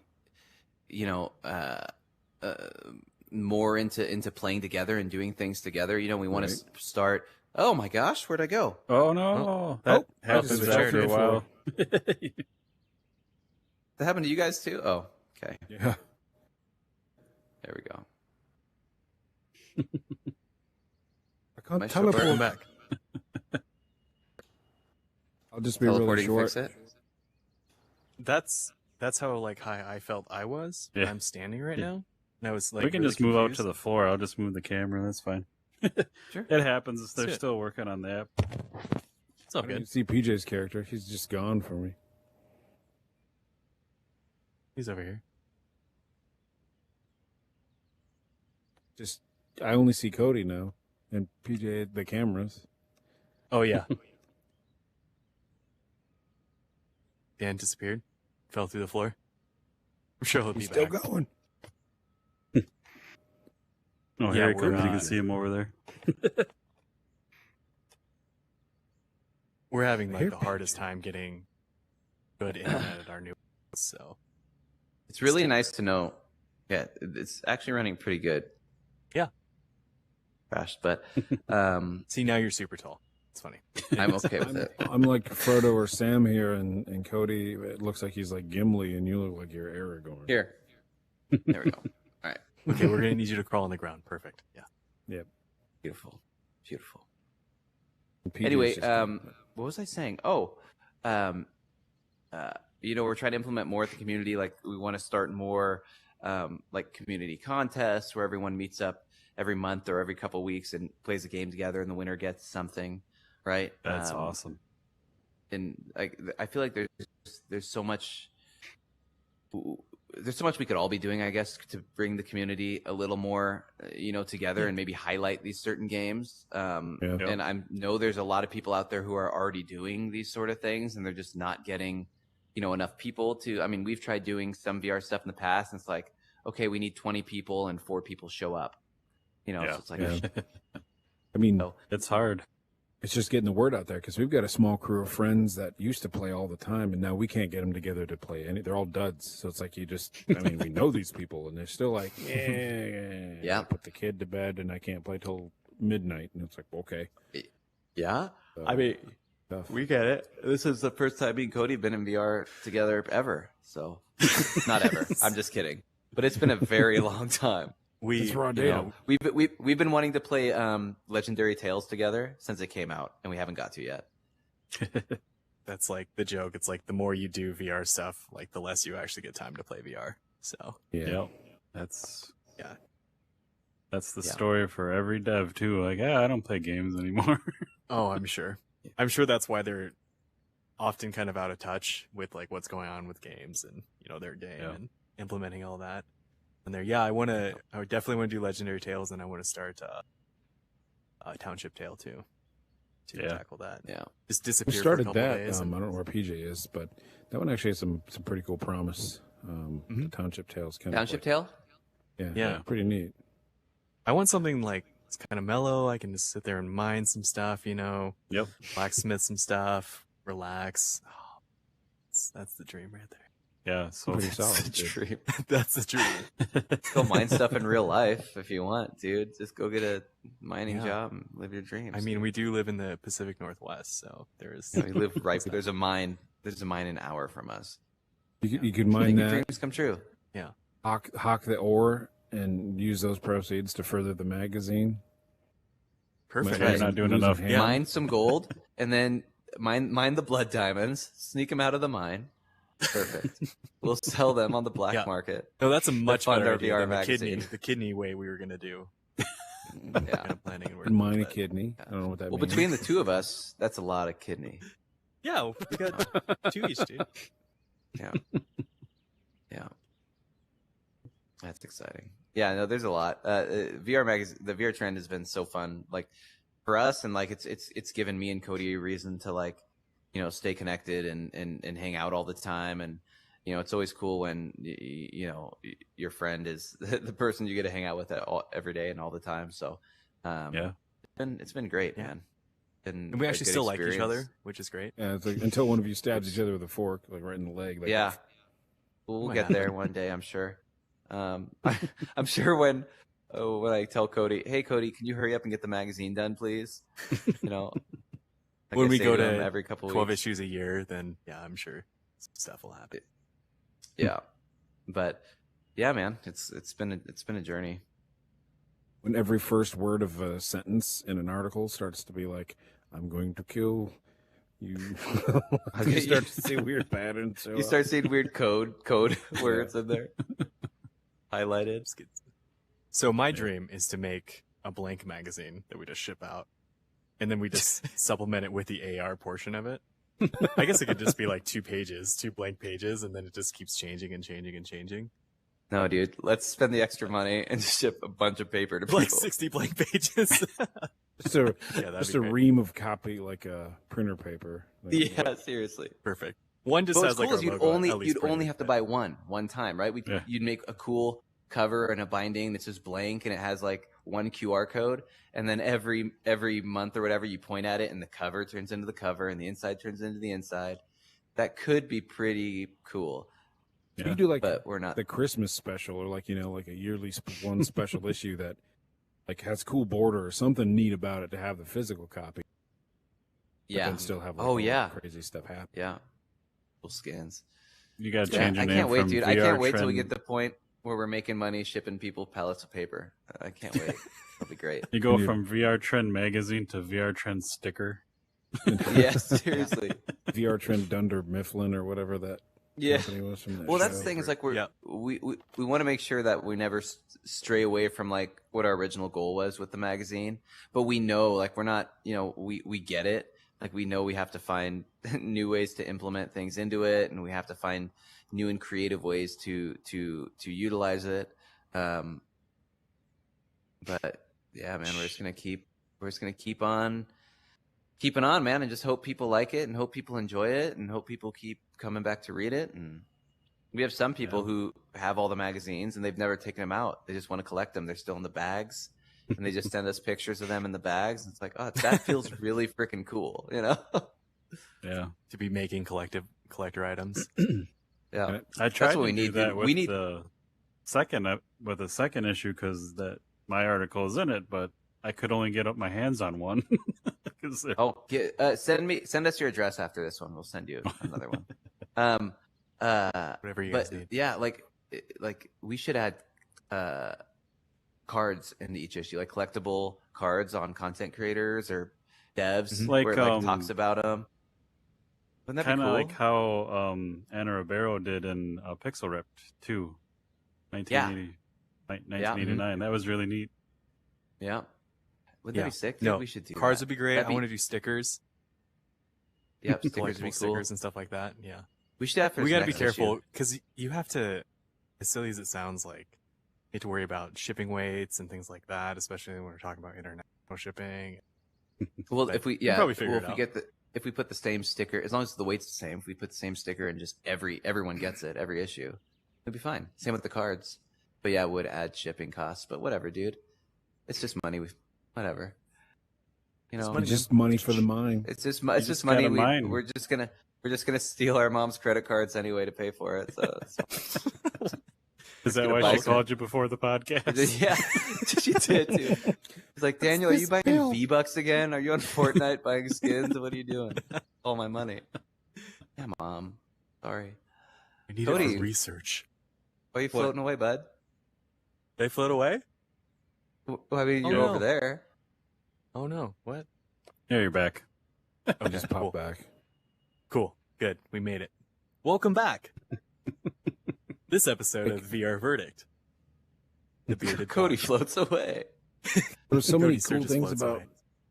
more into playing together and doing things together. We want to start. Oh my gosh, where'd I go? Oh no, that happens after a while. That happened to you guys too? Oh, okay. Yeah. There we go. I can't Nice teleport short. back. I'll just be really Teleporting short. fix it. That's how like high I felt I was. Yeah. I'm standing right now. And I was like, We can really just move out confused. to the floor. I'll just move the camera. That's fine. Sure. It happens. They're That's it. still working on the app. It's all I didn't good. see PJ's character. He's just gone for me. He's over here. Just I only see Kody now, and PJ the cameras. Oh yeah. Dan disappeared. Fell through the floor. I'm sure he'll be He's still back. going. Oh, Yeah, here he we're comes. You on. can see him over there. We're having like Here- the hardest time getting good internet at our new house, so It's really nice to know. Yeah, it's actually running pretty good. Yeah. Crashed, but see, now you're super tall. It's funny. I'm okay with it. I'm like Frodo or Sam here, and Cody. It looks like he's like Gimli, and you look like you're Aragorn. Here. There we go. All right. Okay, we're gonna need you to crawl on the ground. Perfect. Yeah. Beautiful. Beautiful. And PJ's Anyway, just- what was I saying? Oh, we're trying to implement more at the community. Like we want to start more like community contests where everyone meets up every month or every couple weeks and plays a game together, and the winner gets something, right? That's awesome. And I feel like there's so much we could all be doing, I guess, to bring the community a little more, together and maybe highlight these certain games. And I know there's a lot of people out there who are already doing these sort of things, and they're just not getting, enough people to. I mean, we've tried doing some VR stuff in the past, and it's like, okay, we need 20 people, and 4 people show up. So it's like, I mean, So- It's hard. it's just getting the word out there because we've got a small crew of friends that used to play all the time, and now we can't get them together to play any. They're all duds, so it's like we know these people, and they're still like, Yeah. I put the kid to bed, and I can't play till midnight, and it's like, okay. yeah. So, I mean, tough. we get it. This is the first time me and Cody have been in VR together ever. So, not ever. I'm just kidding. But it's been a very long time. It's raw You data. know, we've been wanting to play Legendary Tales together since it came out, and we haven't got to yet. That's like the joke. It's like the more you do VR stuff, like the less you actually get time to play VR. So Yeah. Yep. That's Yeah. That's the Yeah. story for every dev too. Like, I don't play games anymore. oh, I'm sure. I'm sure that's why they're often kind of out of touch with like what's going on with games and their game Yeah. and implementing all that. And I would definitely want to do Legendary Tales, and I want to start Township Tale too, to Yeah. tackle that. Yeah. Just We disappear for a started couple that. days. I don't know where PJ is, but that one actually has some pretty cool promise. The Township Tales kind Township of Tale? Yeah. pretty neat. I want something like it's kind of mellow. I can just sit there and mine some stuff, Yep. blacksmith some stuff, relax. Oh, that's the dream right there. Yeah. So Pretty That's solid. the dude. dream. That's the dream. Go mine stuff in real life if you want, dude. Just go get a mining Yeah. job and live your dreams. I mean, we do live in the Pacific Northwest, so there's. we live right. There's a mine. There's a mine an hour from us. You could Make mine your that, dreams come true. hawk the ore, and use those proceeds to further the magazine. Perfect. You're not doing enough. Yeah. Mine some gold, and then mine the blood diamonds. Sneak them out of the mine. Perfect. We'll sell them on the black Yeah. market. No, that's a much fund better our idea VR than magazine. the kidney way we were gonna do. Yeah. Kind of planning and working. And mine a but- kidney. I don't know what that Well, means. between the two of us, that's a lot of kidney. Yeah, we got 2 each, dude. Yeah. Yeah. That's exciting. Yeah, no, there's a lot. VR magazine, the VR trend has been so fun, like for us, and like it's given me and Cody a reason to like, stay connected and hang out all the time, and it's always cool when your friend is the person you get to hang out with every day and all the time. So, Yeah. it's been great, Yeah. man. And we actually still like each other, which is great. Yeah, it's like until one of you stabs each other with a fork, like right in the leg. Like, Yeah, we'll Might get happen. there one day, I'm sure. I'm sure when I tell Cody, "Hey, Cody, can you hurry up and get the magazine done, please?" Like When I we say go him to every couple 12 weeks. issues a year, then yeah, I'm sure some stuff will happen. Yeah, but yeah, man, it's been a journey. When every first word of a sentence in an article starts to be like, "I'm going to kill you," you start to see weird patterns. You start seeing weird code words in there, highlighted. Just get- So my dream is to make a blank magazine that we just ship out, and then we just supplement it with the AR portion of it. I guess it could just be like 2 pages, 2 blank pages, and then it just keeps changing and changing and changing. No, dude, let's spend the extra money and ship a bunch of paper to people. Like 60 blank pages. just a, Yeah, that'd just be a great. ream of copy, like a printer paper. Like, Yeah, seriously. Perfect. One just But has what's cool like is our logo at least you'd only printed, have to but- buy one time, right? Yeah. You'd make a cool cover and a binding that's just blank and it has like one QR code, and then every month or whatever you point at it and the cover turns into the cover and the inside turns into the inside. That could be pretty cool. You could do like but we're not the Christmas special, or like, like a yearly one special issue that like has cool border or something neat about it to have the physical copy. Yeah. But then still have like Oh all yeah, the crazy stuff happen. yeah, cool skins. You got to change your I name can't wait, from dude. VR I can't wait till we Trend. get the point where we're making money shipping people pallets of paper. I can't wait. It'll be great. You go Dude. from VR Trend magazine to VR Trend sticker. Yeah, seriously. VR Trend Dunder Mifflin or whatever that company was from that Well, that's show. the thing is like we Yeah. want to make sure that we never stray away from like what our original goal was with the magazine, but we know like we're not, we get it. Like we know we have to find new ways to implement things into it, and we have to find new and creative ways to utilize it. But yeah, man, we're just gonna keep on keeping on, man, and just hope people like it and hope people enjoy it and hope people keep coming back to read it. And we have some people who have all the magazines and they've never taken them out. They just want to collect them. They're still in the bags, and they just send us pictures of them in the bags. It's like, oh, that feels really freaking cool, Yeah. To be making collector items. Yeah. I tried what to we do need, that dude. with We need- the second issue because that my article is in it, but I could only get up my hands on one. 'Cause they're- Oh, send us your address after this one. We'll send you another one. Whatever you guys But need. yeah, like we should add cards into each issue, like collectible cards on content creators or devs, Like, where it like talks about them. Wouldn't that be kind of cool? like how Anna Ribeiro did in Pixel Ripped 2, 1980, 1989. That was really neat. Yeah. Wouldn't Yeah. that be sick? Dude? No, We should do cards that. would be great. That'd I be- want to do stickers, Yeah, stickers would collectible be cool. stickers and stuff like that. Yeah. We should have for We this got to be next careful issue. because you have to, as silly as it sounds, like you have to worry about shipping weights and things like that, especially when we're talking about international shipping. Well, But if we we'll probably figure it out. if we put the same sticker, as long as the weight's the same, if we put the same sticker and just everyone gets it every issue, it'd be fine. Same with the cards. But yeah, it would add shipping costs. But whatever, dude. It's just money. Whatever. money. Just money for the mine. It's just just money. gotta mine. We're just gonna steal our mom's credit cards anyway to pay for it. So Is that gonna why buy she some- called you before the podcast? yeah, she did too. It's like, Daniel, are you buying V-Bucks again? Are you on Fortnite buying skins? What are you doing? All my money. Yeah, Mom. Sorry. We need Kody. it for research. Why are you What? floating away, bud? They float away? Well, I mean, Oh, you're no. over there. Oh no! What? Yeah, you're back. I'll just pop cool. back. Cool. Good. We made it. Welcome back. This episode of VR Verdict. The bearded Cody dog. floats away. There's so many Cody cool Sturgis things floats about. away.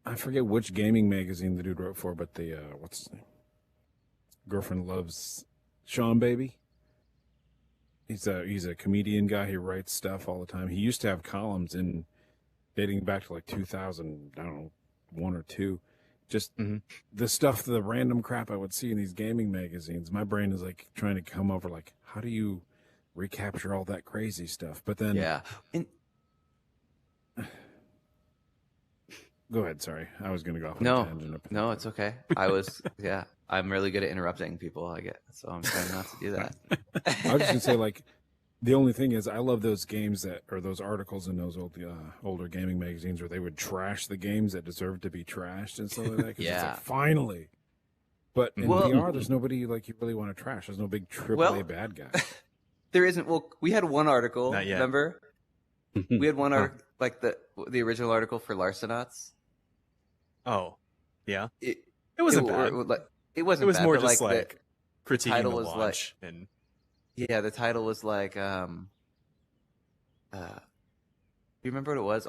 I forget which gaming magazine the dude wrote for, but the what's his name? Girlfriend Loves Sean Baby. He's a comedian guy. He writes stuff all the time. He used to have columns in dating back to like 2000, I don't know, 1 or 2. Just Mhm. the stuff, the random crap I would see in these gaming magazines. My brain is like trying to come over like, how do you recapture all that crazy stuff? But then, Yeah. And go ahead. Sorry, I was going to go off on No, a tangent. no, it's okay. Yeah, I'm really good at interrupting people. I get so I'm trying not to do that. I was just gonna say, like, the only thing is, I love those games or those articles in those older gaming magazines where they would trash the games that deserve to be trashed and stuff like that. 'Cause it's Yeah. like, finally. But in Well- VR, there's nobody like you really want to trash. There's no big AAA bad guy. There isn't. Well, we had one article. Not yet. Remember? We had one article, like the original article for Larcenauts. Oh, yeah. It wasn't it, bad. It wasn't. It was bad, more but, just the like critiquing title the was like- launch and yeah, the title was like you remember what it was?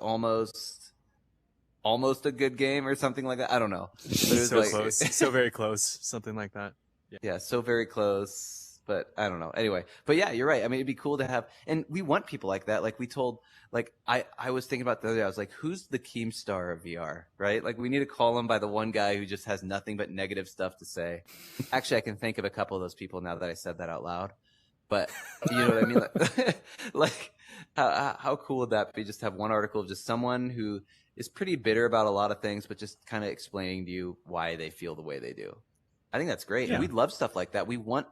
Almost a good game or something like that. I don't know. But it was so like, close, so very close, something like that. Yeah, so very close, but I don't know. Anyway, but yeah, you're right. I mean, it'd be cool to have, and we want people like that. Like we told, like I was thinking about the other day. I was like, who's the Keemstar of VR, right? Like we need to call him by the one guy who just has nothing but negative stuff to say. Actually, I can think of a couple of those people now that I said that out loud. But you know what I mean? How cool would that be? Just have one article of just someone who is pretty bitter about a lot of things, but just kind of explaining to you why they feel the way they do. I think that's great. Yeah. And we'd love stuff like that. We want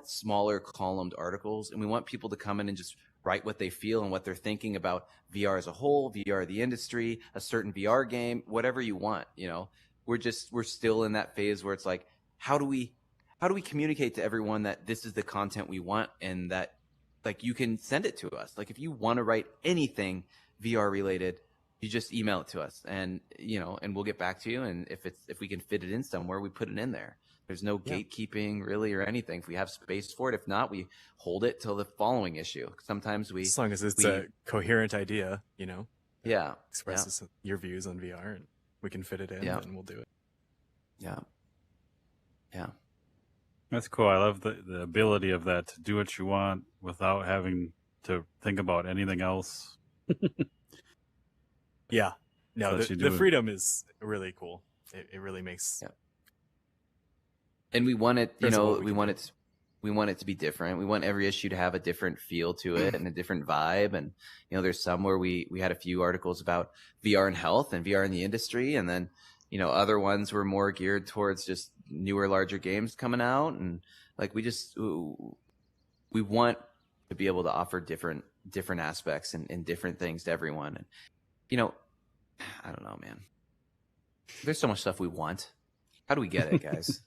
smaller columned articles, and we want people to come in and just write what they feel and what they're thinking about VR as a whole, VR the industry, a certain VR game, whatever you want. You know, we're still in that phase where it's like, how do we communicate to everyone that this is the content we want, and that like you can send it to us. Like if you want to write anything VR related, you just email it to us, and and we'll get back to you. And if we can fit it in somewhere, we put it in there. There's no gatekeeping really or anything. If we have space for it, if not, we hold it till the following issue. Sometimes as long as it's a coherent idea, expresses your views on VR, and we can fit it in, and we'll do it. Yeah. That's cool. I love the ability of that to do what you want without having to think about anything else. Yeah. No, the freedom is really cool. It really makes. Yeah. And we want it, we want it to be different. We want every issue to have a different feel to it and a different vibe. And, there's some where we had a few articles about VR and health and VR in the industry. And then, other ones were more geared towards just newer, larger games coming out. And like, we want to be able to offer different aspects and different things to everyone. And, I don't know, man. There's so much stuff we want. How do we get it, guys?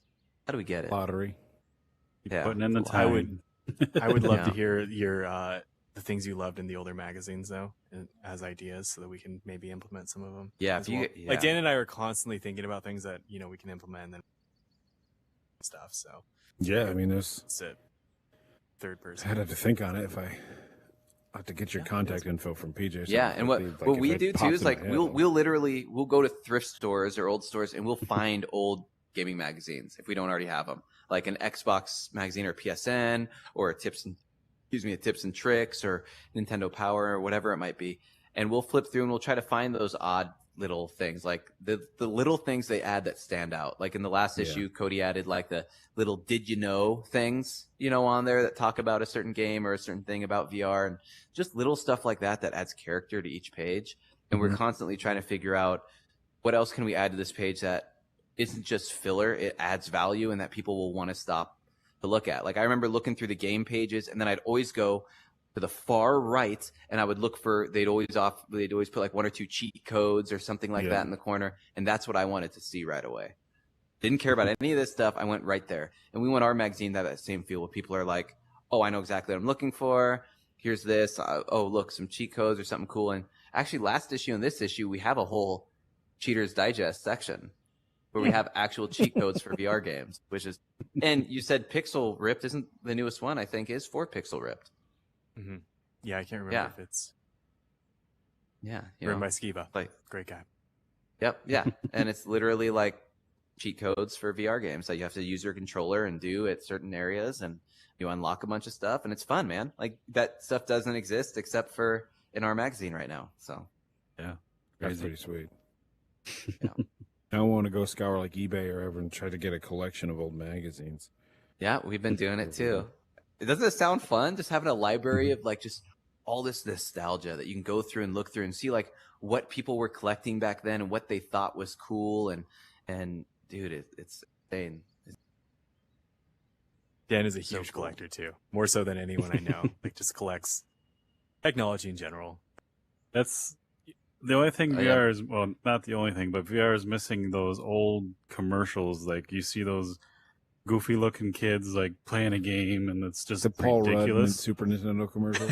How do we get it? Lottery. Yeah. Putting in the time. I would love to hear your the things you loved in the older magazines, though, as ideas, so that we can maybe implement some of them. Yeah, like Dan and I are constantly thinking about things that we can implement and then stuff. So yeah, I mean, there's it. Third person. I'd have to think on it if I have to get your contact info from PJ. Yeah, and what we do too is like we'll go to thrift stores or old stores and we'll find old gaming magazines if we don't already have them, like an Xbox magazine or PSN or a tips and tricks or Nintendo Power or whatever it might be, and we'll flip through and we'll try to find those odd little things, like the little things they add that stand out. Like in the last issue, Kody added like the little did you know things on there that talk about a certain game or a certain thing about VR, and just little stuff like that adds character to each page. And we're constantly trying to figure out what else can we add to this page that isn't just filler, it adds value and that people will want to stop to look at. Like I remember looking through the game pages, and then I'd always go to the far right and I would look for, they'd always put like one or two cheat codes or something like that in the corner, and that's what I wanted to see right away. Didn't care about any of this stuff. I went right there. And we want our magazine to have that same feel where people are like, oh, I know exactly what I'm looking for. Here's this. Oh, look, some cheat codes or something cool. And actually last issue and this issue, we have a whole Cheater's Digest section where we have actual cheat codes for VR games, which is, and you said Pixel Ripped isn't the newest one, I think, is for Pixel Ripped. Mm-hmm. Yeah, I can't remember if it's. Yeah. Written by Skiba. Like, great guy. Yep. Yeah. And it's literally like cheat codes for VR games that you have to use your controller and do at certain areas, and you unlock a bunch of stuff, and it's fun, man. Like that stuff doesn't exist except for in our magazine right now. So yeah, that's pretty sweet. Yeah. I want to go scour like eBay or ever and try to get a collection of old magazines. Yeah, we've been doing it too. Doesn't it sound fun? Just having a library of like just all this nostalgia that you can go through and look through and see like what people were collecting back then and what they thought was cool. And dude, it's insane. Dan is a huge collector too, more so than anyone I know. Like just collects technology in general. That's the only thing VR is, well, not the only thing, but VR is missing those old commercials. Like you see those goofy looking kids like playing a game, and it's just the Paul ridiculous. Rudd Super Nintendo commercial.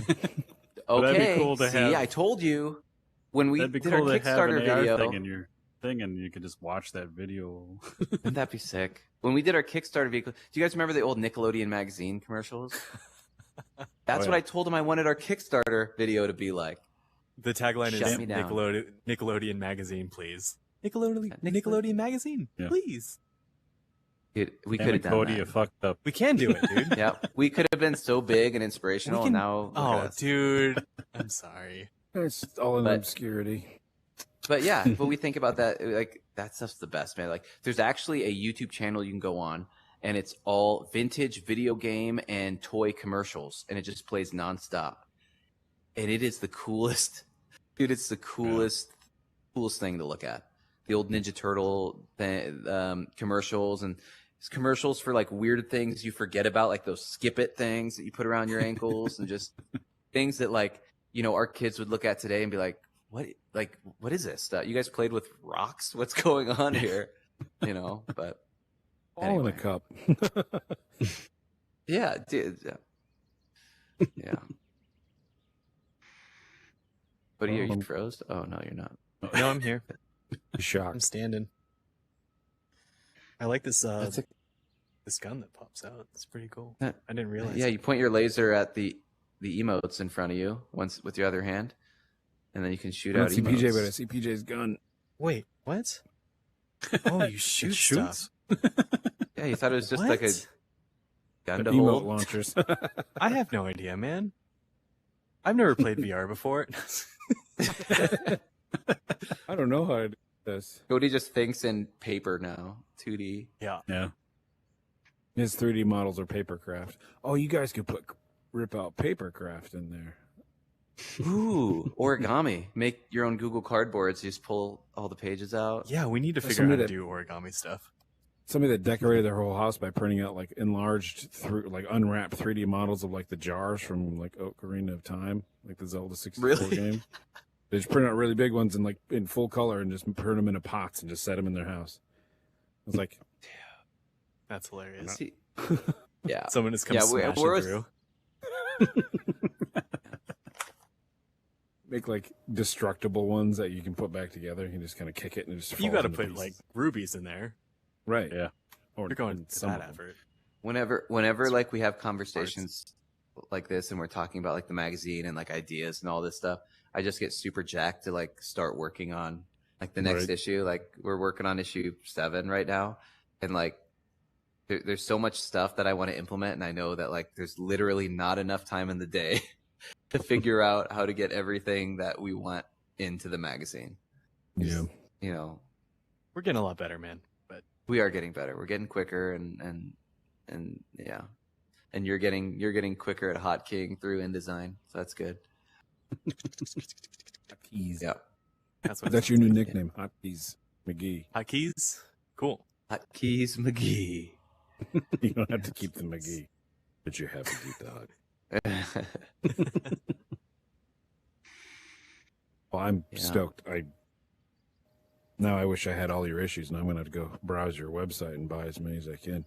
Okay, that'd be cool to have. I told you when we did our cool Kickstarter video thing in your thing, and you could just watch that video. Wouldn't that be sick? When we did our Kickstarter vehicle, do you guys remember the old Nickelodeon magazine commercials? That's what I told them I wanted our Kickstarter video to be like. The tagline is Nickelodeon magazine, please. Nickelodeon magazine, please. Dude, we could have done Kody, that. You fucked up. We can do it, dude. Yeah, we could have been so big and inspirational. And now, oh, dude, I'm sorry. It's all in obscurity. But yeah, but we think about that, like that stuff's the best, man. Like there's actually a YouTube channel you can go on, and it's all vintage video game and toy commercials, and it just plays nonstop. and it is the coolest, dude. It's the coolest thing to look at. The old Ninja Turtle commercials, and commercials for like weird things you forget about, like those skip it things that you put around your ankles, and just things that, like, you know, our kids would look at today and be like, what is this stuff? You guys played with rocks? What's going on here? You know, but all in a cup. Yeah, dude. Yeah. But are you froze? Oh no, you're not. No, I'm here. I'm Shocked. standing. I like this this gun that pops out. It's pretty cool. I didn't realize. Yeah, you point your laser at the emotes in front of you once with your other hand, and then you can shoot out I see emotes. PJ, but I see PJ's gun. Wait, what? Oh, you shoot stuff. Yeah, you thought it was just What? like a gun to Emote hold. launchers. I have no idea, man. I've never played VR before. I don't know how to do this. Kody just thinks in paper now, 2D. Yeah. Yeah. His 3D models are papercraft. Oh, you guys could rip out papercraft in there. Ooh, origami. Make your own Google Cardboards. You just pull all the pages out. Yeah, we need to There's figure out how to somebody do origami stuff. Somebody that decorated their whole house by printing out like enlarged, unwrapped 3D models of like the jars from like Ocarina of Time, like the Zelda 64 Really? game. They just print out really big ones and like in full color and just print them into pots and just set them in their house. I was like, That's hilarious. See- yeah. Someone has come Yeah, smashing we're- through. make like destructible ones that you can put back together. You can just kind of kick it and it just You falls got to into put pieces. like rubies in there. right, Yeah. Or You're going to some that of them. effort. Whenever like we have conversations like this and we're talking about like the magazine and like ideas and all this stuff, I just get super jacked to like start working on like the next Right. issue. Like we're working on issue 7 right now, and like there's so much stuff that I want to implement, and I know that like there's literally not enough time in the day to figure out how to get everything that we want into the magazine. Yeah. You know, We're getting a lot better, man. But we are getting better. We're getting quicker, and yeah, and you're getting quicker at hotkeying through InDesign, so that's good. Hotkeys. Yeah, that's what That's your new nickname, Hotkeys McGee. hotkeys. Cool. Hotkeys McGee. You don't have to keep the McGee, but you have to keep the Hot. Well, I'm Yeah. stoked. Now I wish I had all your issues, and I'm going to go browse your website and buy as many as I can.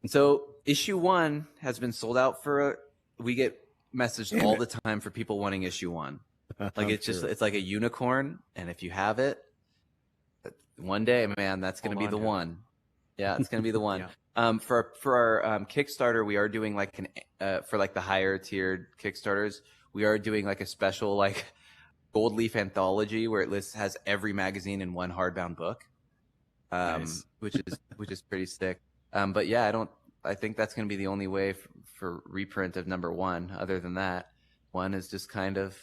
So issue 1 has been sold out we get messaged Damn all it. the time for people wanting issue 1. Like I'm it's just sure. it's like a unicorn, and if you have it, one day, man, that's going to Hold be on the to it. one. Yeah, it's going to be the one. Yeah. For our Kickstarter, we are doing like for like the higher tiered Kickstarters, we are doing like a special like gold leaf anthology where it has every magazine in one hardbound book, Nice. which is pretty sick. But yeah, I think that's going to be the only way for reprint of number 1. Other than that, 1 is just kind of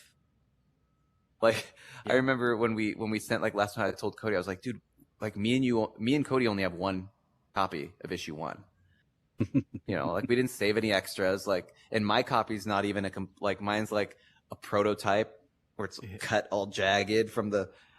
like, I remember when we sent, like last time I told Kody, I was like, dude, like me and Kody only have one copy of issue 1. You know, like we didn't save any extras. Like, and my copy's not even like mine's like a prototype where it's cut all jagged from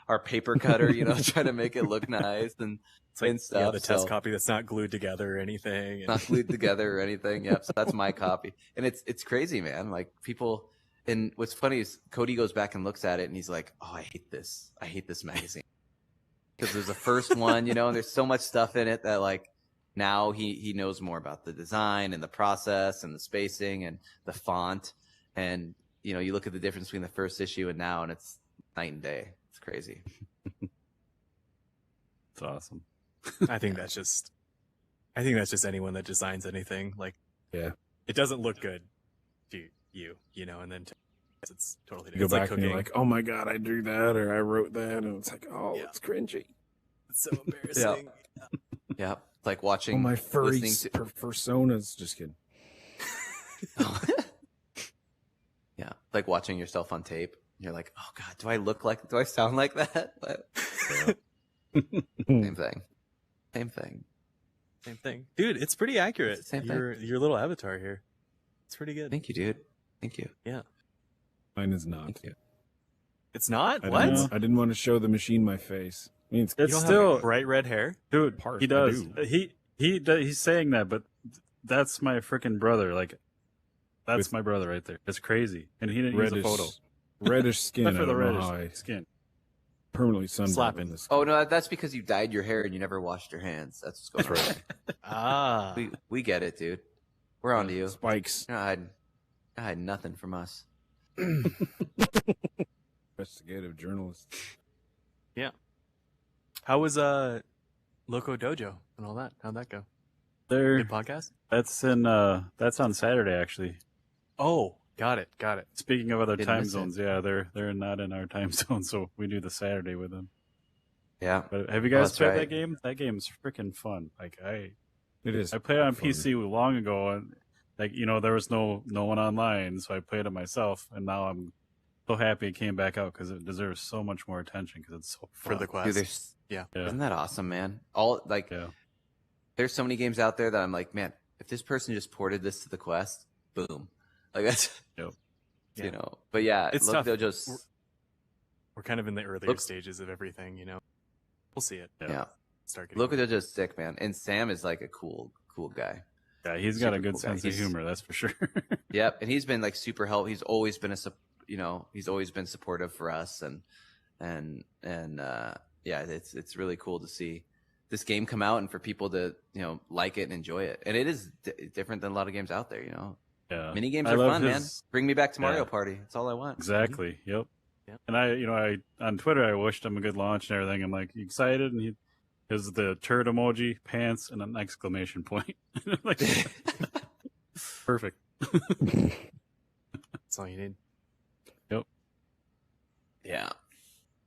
our paper cutter, you know, trying to make it look nice and It's like, stuff. yeah, the test so- copy that's not glued together or anything. not glued together or anything. Yep. So that's my copy. And it's crazy, man. Like people, and what's funny is Kody goes back and looks at it and he's like, oh, I hate this magazine. Because there's the first one, you know, and there's so much stuff in it that like now he knows more about the design and the process and the spacing and the font. And, you know, you look at the difference between the first issue and now, and it's night and day. It's crazy. It's awesome. I think that's just anyone that designs anything. Like, Yeah. it doesn't look good to you know, and then it's totally You go different. It's like back and cooking. you're like, oh my God, I drew that or I wrote that. And it's like, oh, Yeah. it's cringy. It's so embarrassing. Yeah. It's like watching, Oh, my furry listening to- personas. Just kidding. Yeah, like watching yourself on tape. You're like, oh God, do I sound like that? But, same thing. Same thing. Same thing, dude. It's pretty accurate. It's the same thing. Your little avatar here. It's pretty good. Thank you, dude. Thank you. Yeah. Mine is not. It's not? I What? didn't, I didn't want to show the machine my face. I mean, It's You don't still have bright red hair? dude. Part, He I does. do. He's saying that, but that's my freaking brother. Like, that's With my brother right there. It's crazy, and he didn't use a photo. reddish skin. Except for I the don't know reddish how I skin. permanently sunburned Slapping. on this. Oh no, that's because you dyed your hair and you never washed your hands. That's what's going on. Ah. We get it, dude. We're on to you. Spikes. You're not hiding nothing from us. Investigative journalist. How was Loco Dojo and all that? How'd that go? There, Good podcast? that's on Saturday actually. Oh, got it. Speaking of other Didn't time miss it. zones, yeah, they're not in our time zone, so we do the Saturday with them. Yeah. But have you guys that's played right. that game? That game's freaking fun. Like It is. I played it on fun. PC long ago, and like there was no one online, so I played it myself, and now I'm so happy it came back out because it deserves so much more attention because it's so fun. For the quest. Dude, there's, Yeah. Isn't that awesome, man? There's so many games out there that I'm like, man, if this person just ported this to the Quest, boom. Like that's, Yep. you know. But yeah, It's Loco tough. Dojo's, We're kind of in the earlier Look- stages of everything, you know. We'll see it. yeah. Start getting Loco Dojo's sick, man. And Sam is like a cool guy. Yeah, he's got a Super good cool guy. sense of He's- humor, that's for sure. Yep, and he's been like super helpful. He's always been he's always been supportive for us, and yeah, it's really cool to see this game come out and for people to like it and enjoy it. And it is different than a lot of games out there. Yeah, Mini games I are love fun, man. his- Bring me back to Mario Yeah. Party. That's all I want. Exactly. Yep. Yep. And I on Twitter I wished him a good launch and everything. I'm like, you excited? And he has the turd emoji, pants, and an exclamation point. Like, perfect. That's all you need.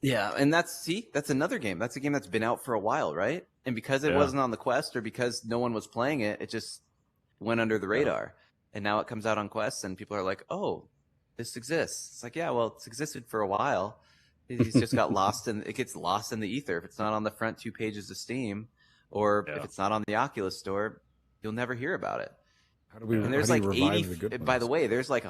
Yeah, and that's another game. That's a game that's been out for a while, right? And because it Yeah. wasn't on the Quest or because no one was playing it, it just went under the radar. And now it comes out on Quest, and people are like, "Oh, this exists." It's like, yeah, well, it's existed for a while. It's just got lost in it gets lost in the ether. If it's not on the front 2 pages of Steam, or Yeah. if it's not on the Oculus Store, you'll never hear about it. How do we? And there's how like do you revive 80. the good By the ones? way, there's like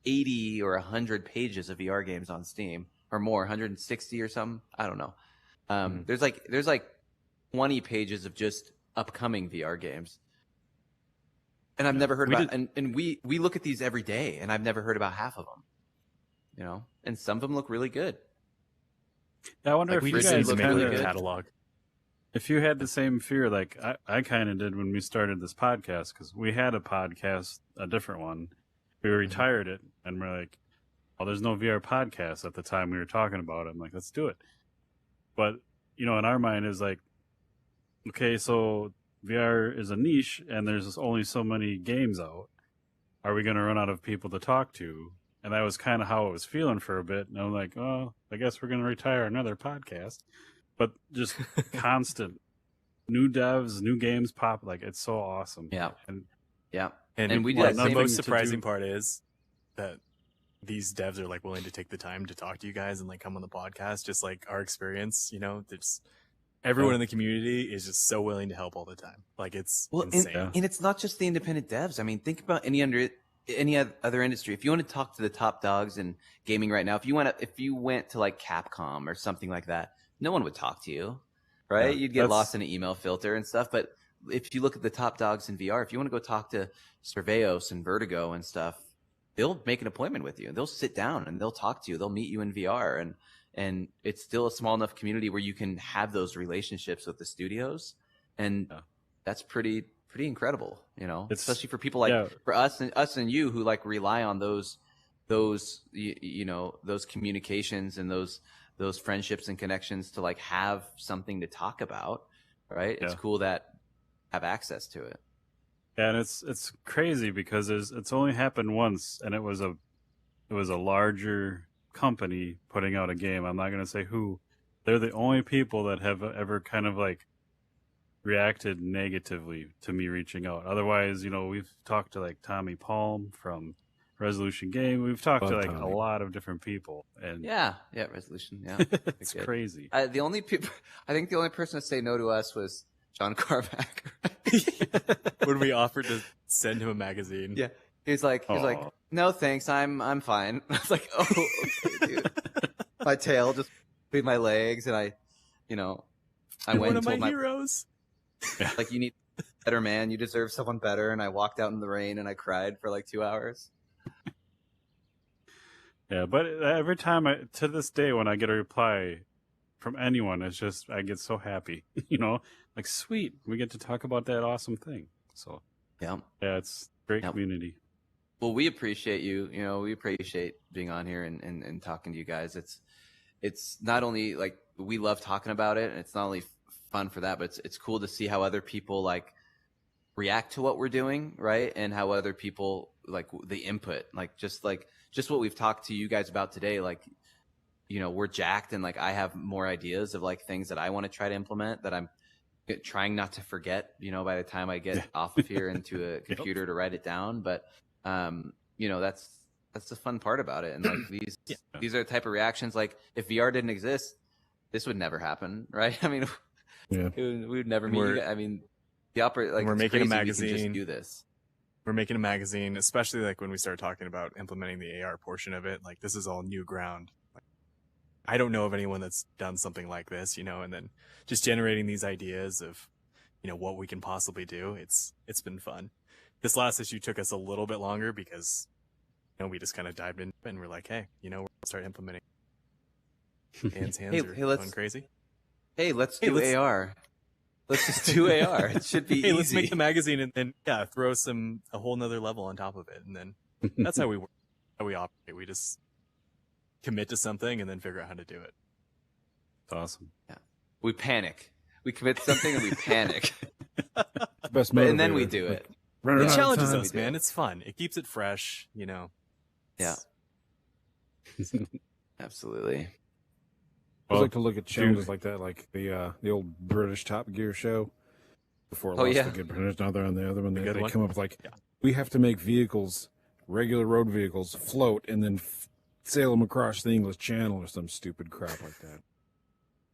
80 or 100 pages of VR games on Steam, or more, 160 or something. I don't know. There's like 20 pages of just upcoming VR games, and I've never heard about. And we look at these every day, and I've never heard about half of them. And some of them look really good. I wonder Like, if we you just need guys to look make really a kinda, good. catalog. if you had the same fear like I kind of did when we started this podcast, because we had a podcast, a different one. We retired it, and we're like, well, there's no VR podcast at the time we were talking about it. I'm like, let's do it. But, in our mind is like, okay, so VR is a niche and there's only so many games out. Are we going to run out of people to talk to? And that was kind of how I was feeling for a bit. And I'm like, oh, I guess we're going to retire another podcast. But just constant new devs, new games pop. Like, it's so awesome. Yeah. And Yeah. And, And we did what that the same most thing to surprising do- part is that these devs are like willing to take the time to talk to you guys and like come on the podcast, just like our experience. There's everyone in the community is just so willing to help all the time. Like it's insane. And it's not just the independent devs. I mean, think about any other industry. If you want to talk to the top dogs in gaming right now, if you went to like Capcom or something like that, no one would talk to you, right? Yeah, You'd get that's- lost in an email filter and stuff. But if you look at the top dogs in VR, if you want to go talk to Surveos and Vertigo and stuff, they'll make an appointment with you. They'll sit down and they'll talk to you. They'll meet you in VR, and it's still a small enough community where you can have those relationships with the studios, and Yeah. that's pretty incredible, It's- especially for people like yeah. for us and you who like rely on those those communications and those friendships and connections to like have something to talk about, right? It's Yeah. cool that have access to it. And it's crazy because it's only happened once, and it was a larger company putting out a game. I'm not going to say who. They're the only people that have ever kind of like reacted negatively to me reaching out. Otherwise, we've talked to like Tommy Palm from Resolution Game. We've talked to Love like Tommy. a lot of different people, and Yeah, Resolution. Yeah, it's good. crazy. I think the only person to say no to us was John Carmack. When we offered to send him a magazine, Yeah, He's like, Aw. no, thanks. I'm fine. I was like, oh, okay, dude. My tail just between my legs. And I You're went one and of my told my heroes. like, you need a better man. You deserve someone better. And I walked out in the rain and I cried for like 2 hours. Yeah, but every time to this day, when I get a reply from anyone, it's just, I get so happy, like, sweet, we get to talk about that awesome thing. So, Yeah. yeah, it's great Yep. community. Well, we appreciate you. We appreciate being on here and talking to you guys. It's not only like we love talking about it, and it's not only fun for that, but it's cool to see how other people like react to what we're doing, right? And how other people like the input, like just what we've talked to you guys about today. Like, we're jacked, and like I have more ideas of like things that I want to try to implement that I'm trying not to forget. By the time I get off of here into a computer to write it down, but that's the fun part about it. And like these are the type of reactions, like if VR didn't exist, this would never happen, right? I mean, we would never meet. I mean, we're making a magazine. We can just do this. We're making a magazine, especially like when we start talking about implementing the AR portion of it. Like, this is all new ground. I don't know of anyone that's done something like this, and then just generating these ideas of, what we can possibly do. It's been fun. This last issue took us a little bit longer because, we just kind of dived in and we're like, hey, we'll start implementing. Hands are going crazy. Hey, let's do AR. Let's just do AR. It should be easy. Let's make the magazine and then throw a whole nother level on top of it, and then that's how we work, how we operate. We just commit to something and then figure out how to do it. It's awesome. Yeah, we panic. We commit to something and we panic. Best and then we do it. It challenges us, man. It's fun. It keeps it fresh. Yeah. Absolutely. I like to look at challenges like that, like the old British Top Gear show before it lost the good British. Now they're on the other one. They come up with like, we have to make vehicles, regular road vehicles, float and then sail them across the English Channel or some stupid crap like that.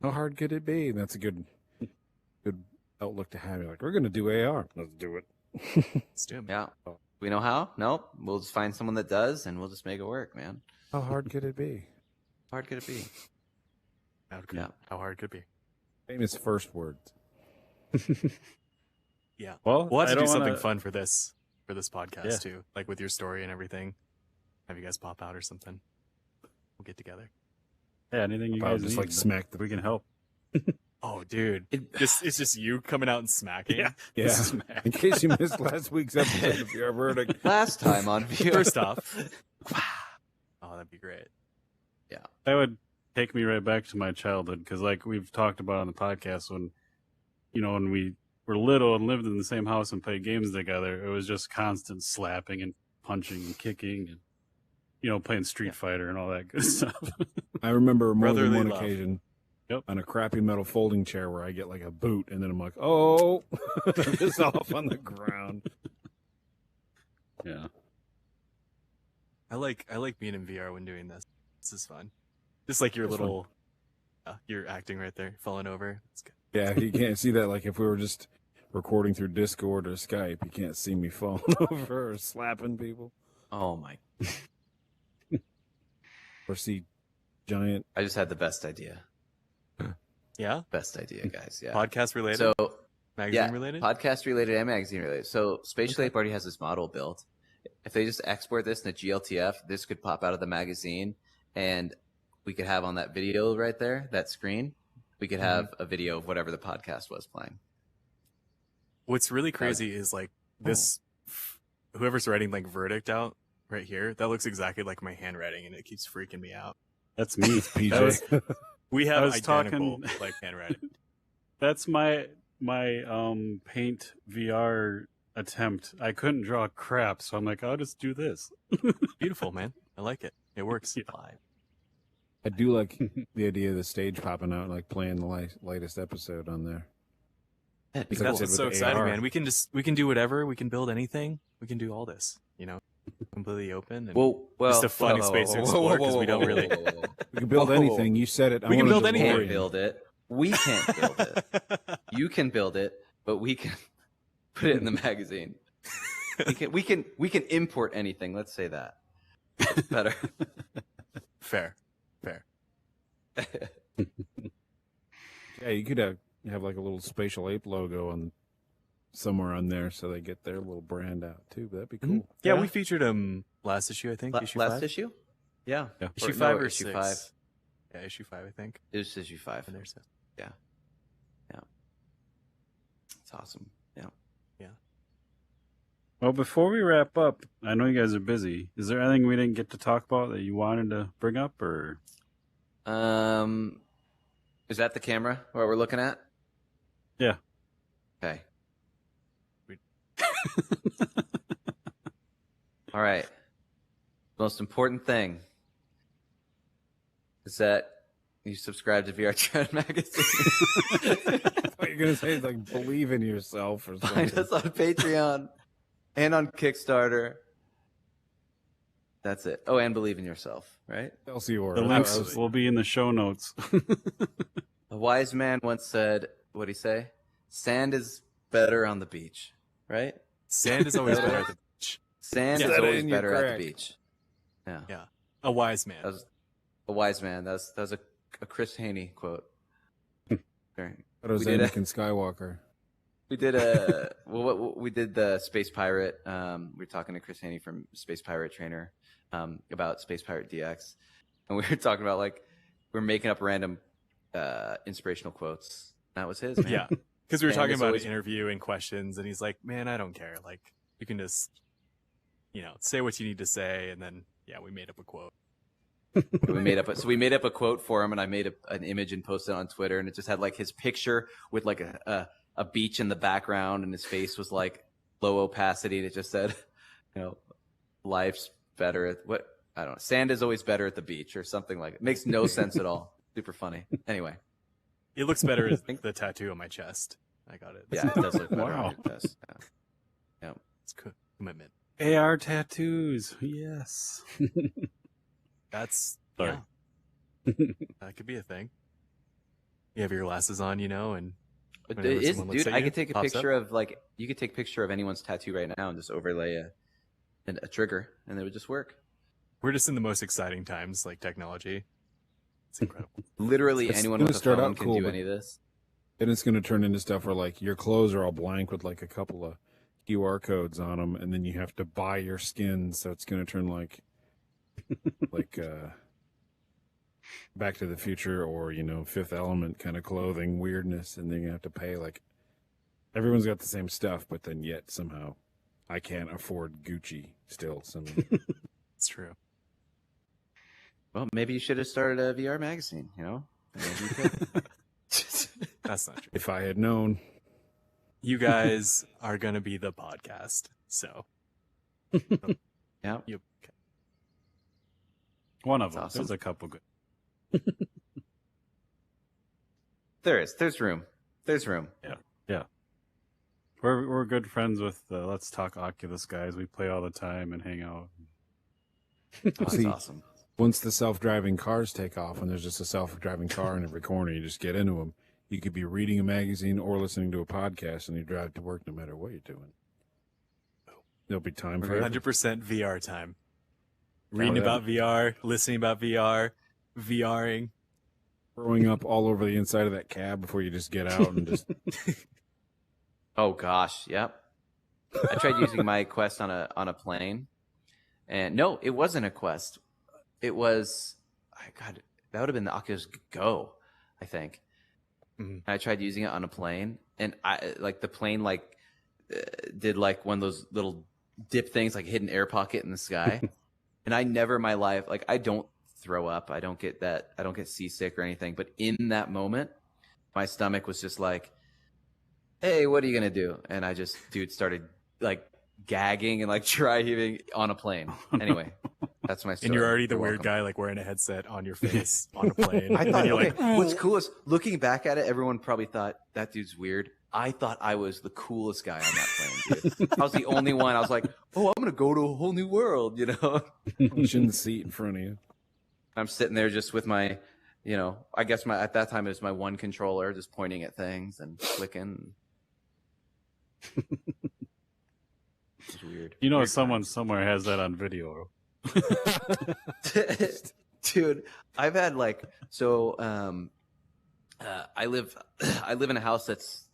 How hard could it be? And that's a good outlook to have. You're like, we're going to do AR. Let's do it. Let's do it. Yeah. We know how? Nope. We'll just find someone that does, and we'll just make it work, man. How hard could it be? How hard could it be? How hard could it be? Famous first words. Yeah. Well, we'll have to do something fun for this podcast too, like with your story and everything. Have you guys pop out or something? We'll get together. Yeah, anything you guys just need, like smack we can help. Oh, dude, it's just you coming out and smacking. Yeah. In case you missed last week's episode of VR Verdict. Last time on VR. First off, oh, that'd be great. Yeah, that would take me right back to my childhood, because like we've talked about on the podcast, when we were little and lived in the same house and played games together, it was just constant slapping and punching and kicking and playing Street Fighter and all that good stuff. I remember more than Brotherly one love. occasion on a crappy metal folding chair where I get like a boot and then I'm like, oh, this off on the ground. Yeah. I like being in VR when doing this. This is fun. Just like your little, you're acting right there, falling over. It's good. Yeah, you can't see that. Like if we were just recording through Discord or Skype, you can't see me falling over or slapping people. Oh my. Or see giant. I just had the best idea. Yeah? Best idea, guys. Yeah. Podcast related? So, magazine related? Podcast related and magazine related. So, Spatial Ape already has this model built. If they just export this in a GLTF, this could pop out of the magazine, and we could have on that video right there, that screen, we could have a video of whatever the podcast was playing. What's really crazy is like this, whoever's writing like Verdict out right here, that looks exactly like my handwriting, and it keeps freaking me out. That's me, PJ. We have was identical talking- like handwriting. That's my Paint VR attempt. I couldn't draw crap, so I'm like, I'll just do this. Beautiful, man. I like it. It works. Yeah. Live. I do like the idea of the stage popping out and like playing the latest episode on there. That'd be Like I That's said, what's with so the exciting, AR. man. We can do whatever. We can build anything. We can do all this. Completely open. And well, just a funny space to explore, 'cause we don't really- We can build anything. You said it. I We can wanted build to anything. Can't worry. build it. We can't build it. You can build it, but we can put it in the magazine. we can import anything. Let's say that. It's better. Fair. Yeah, you could have like a little Spatial Ape logo on somewhere on there, so they get their little brand out too. That'd be cool. Yeah, we featured him last issue, I think. Issue last 5? issue? Yeah. Issue 5 or issue 5? Yeah, issue 5, I think. It was issue 5. And there's Yeah. It's awesome. Yeah. Well, before we wrap up, I know you guys are busy. Is there anything we didn't get to talk about that you wanted to bring up, or? Is that the camera what we're looking at? Yeah. Okay. All right. Most important thing is that you subscribe to VR Chat Magazine. I thought you were gonna say like believe in yourself or something. Find us on Patreon and on Kickstarter. That's it. Oh, and believe in yourself, right? Excelsior. The links will be in the show notes. A wise man once said, what'd he say? Sand is better on the beach, right? Sand is always better at the beach. Sand is Set it always in your better at crack. the beach. Yeah. Yeah. A wise man. That was a wise man. That was a Chris Haney quote. Very- That was We did Anakin Skywalker. We did we did the Space Pirate. We were talking to Chris Haney from Space Pirate Trainer about Space Pirate DX, and we were talking about like we're making up random inspirational quotes. That was his. Man. Yeah. Because we were And talking it's about always- an interview and questions, and he's like, man, I don't care. Like, you can just, say what you need to say, and then, yeah, we made up a quote. we made up a quote for him, and I made an image and posted it on Twitter, and it just had like his picture with like a beach in the background, and his face was like low opacity, and it just said, life's better at what I don't know. Sand is always better at the beach, or something like it. Makes no sense at all. Super funny. Anyway, It looks better as the tattoo on my chest. I got it. yeah, it does look better Wow. on your chest. Yeah. It's commitment. AR tattoos. Yes. That's, Sorry. yeah. That could be a thing. You have your glasses on, and But whenever it is, someone looks dude. at I you, could take a pops picture up. of like you could take a picture of anyone's tattoo right now and just overlay a trigger, and it would just work. We're just in the most exciting times, like technology. It's incredible. Literally, It's anyone gonna with a start phone out can cool, do but- any of this. And it's going to turn into stuff where like your clothes are all blank with like a couple of QR codes on them, and then you have to buy your skins, so it's going to turn like Back to the Future or Fifth Element kind of clothing weirdness, and then you have to pay like everyone's got the same stuff, but then yet somehow I can't afford Gucci still. It's true. Well, maybe you should have started a VR magazine. Maybe you could. That's not true. If I had known. You guys are going to be the podcast. So, Yeah. you One of That's them. awesome. There's a couple good. There's room. There's room. We're good friends with the Let's Talk Oculus guys. We play all the time and hang out. Oh, that's See, awesome. Once the self-driving cars take off and there's just a self-driving car in every corner, you just get into them. You could be reading a magazine or listening to a podcast, and you drive to work no matter what you're doing. There'll be time for it. 100% VR time. Reading yeah. about VR, listening about VR, VRing. Throwing up all over the inside of that cab before you just get out and just. Oh gosh, yep. I tried using my Quest on a plane, and no, it wasn't a Quest. It was, God, that would have been the Oculus Go, I think. Mhm. I tried using it on a plane, and the plane did like one of those little dip things, like hidden air pocket in the sky. And I never in my life, I don't throw up, I don't get seasick or anything, but in that moment, my stomach was just like, hey, what are you gonna do? And I just, started like gagging and like dry heaving on a plane. Anyway, that's my story. And you're already the You're weird welcome. guy, like wearing a headset on your face on a plane. I And thought, then you're okay, like, what's cool is looking back at it, everyone probably thought that dude's weird. I thought I was the coolest guy on that plane, dude. I was the only one. I was like, oh, I'm gonna go to a whole new world, Punching the seat in front of you. I'm sitting there just with my, I guess at that time it was my one controller, just pointing at things and clicking. It's weird. You know, Weird someone times. somewhere has that on video. Dude, I've had like I live in a house that's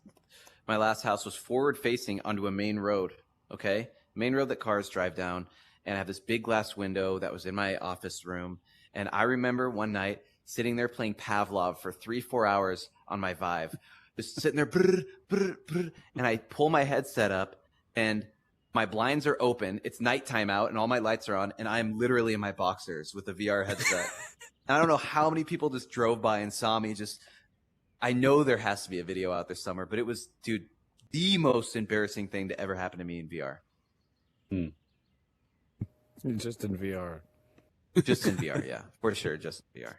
my last house was forward facing onto a main road. Okay, main road that cars drive down, and I have this big glass window that was in my office room. And I remember one night sitting there playing Pavlov for 3-4 hours on my Vive, just sitting there, brr, brr, brr, and I pull my headset up, and my blinds are open. It's nighttime out, and all my lights are on, and I'm literally in my boxers with a VR headset. And I don't know how many people just drove by and saw me. I know there has to be a video out there somewhere, but it was, dude, the most embarrassing thing to ever happen to me in VR. Just in VR. Just in VR, yeah, for sure, just in VR.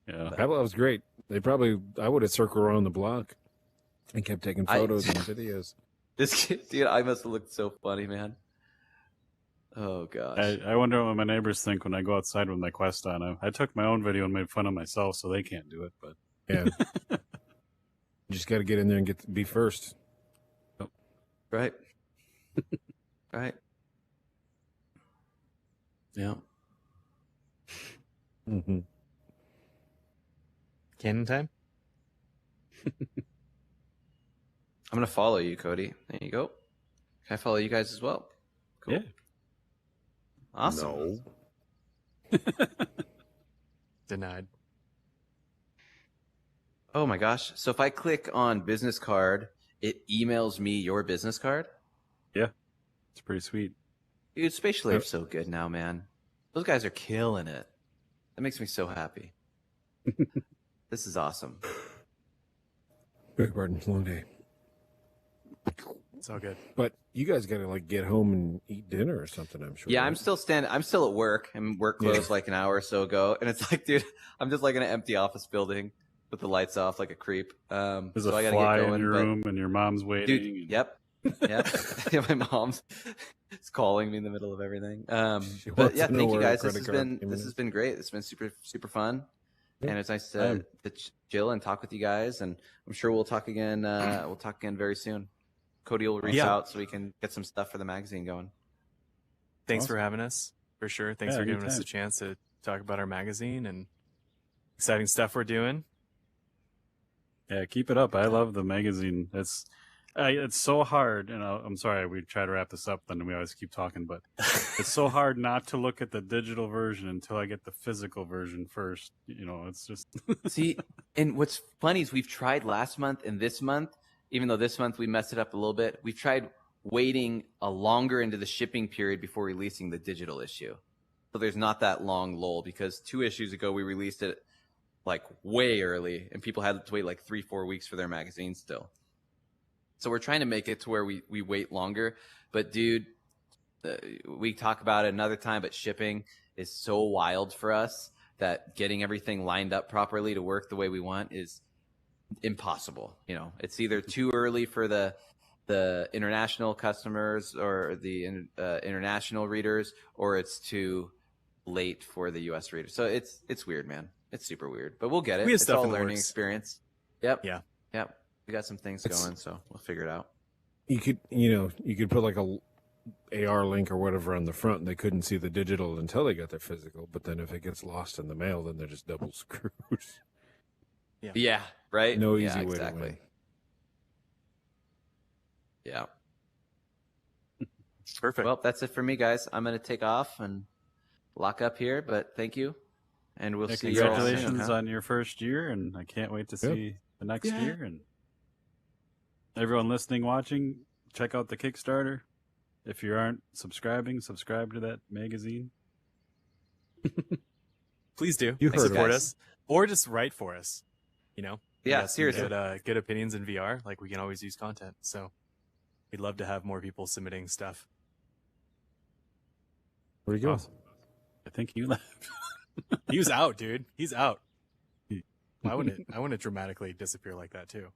Yeah. Pavlov's great. I would have circled around the block and kept taking photos and videos. This kid, dude, I must have looked so funny, man. Oh gosh. I wonder what my neighbors think when I go outside with my Quest on. I took my own video and made fun of myself, so they can't do it. But Yeah. You just got to get in there and be first. Right. Right. Yeah. Mm-hmm. Canon time? I'm gonna follow you, Kody. There you go. Can I follow you guys as well? Cool. yeah, Awesome. No. Denied. Oh my gosh. So if I click on business card, it emails me your business card? it's pretty sweet. Dude, Spatial Ape's so good now, man. Those guys are killing it. That makes me so happy. This is awesome. Beg pardon, it's a long day. It's all good. But you guys got to like get home and eat dinner or something, I'm sure. Yeah, right? I'm still at work. And work closed like an hour or so ago. And it's like, dude, I'm just like in an empty office building with the lights off like a creep. There's So a I gotta fly get going, in your but- room, and your mom's waiting. Dude, and- yep. Yep. Yeah, my mom's is calling me in the middle of everything. She But wants yeah, to know thank you where her guys. This credit has card been came this in. has been great. It's been super fun. Yeah. And it's nice to chill and talk with you guys. And I'm sure we'll talk again. We'll talk again very soon. Cody will reach Yeah. out so we can get some stuff for the magazine going. Thanks Awesome. for having us, for sure. Thanks Yeah, for giving us anytime. a chance to talk about our magazine and exciting stuff we're doing. Yeah, keep it up. I love the magazine. It's so hard, and I'm sorry we try to wrap this up, then we always keep talking, but it's so hard not to look at the digital version until I get the physical version first. You know, it's just See, and what's funny is we've tried last month and this month, even though this month we messed it up a little bit, we've tried waiting a longer into the shipping period before releasing the digital issue. So there's not that long lull, because 2 issues ago we released it like way early and people had to wait like 3-4 weeks for their magazine still. So we're trying to make it to where we wait longer. But dude, we talk about it another time, but shipping is so wild for us that getting everything lined up properly to work the way we want is impossible. You know, it's either too early for the international customers or the international readers, or it's too late for the US readers. So it's weird, man. It's super weird, but we'll get it. We have It's stuff all in the learning works. experience. Yep. Yeah. Yep. We got some things It's- going, so we'll figure it out. You could put like a AR link or whatever on the front, and they couldn't see the digital until they got their physical. But then if it gets lost in the mail, then they're just double screws. Yeah. Right. No Yeah, easy way to exactly. win. Yeah. Perfect. Well, that's it for me, guys. I'm gonna take off and lock up here, but thank you, and we'll Yeah, see you all soon. congratulations huh? on your first year, and I can't wait to Yep. see the next Yeah. year. And everyone listening, watching, check out the Kickstarter. If you aren't subscribing, subscribe to that magazine. Please do. You Thanks, heard Support guys. us, or just write for us. You know. We Yeah, got some seriously. Good opinions in VR. Like, we can always use content. So we'd love to have more people submitting stuff. Where'd he go? Awesome. I think you left. He was out, dude. He's out. Why wouldn't it dramatically disappear like that too?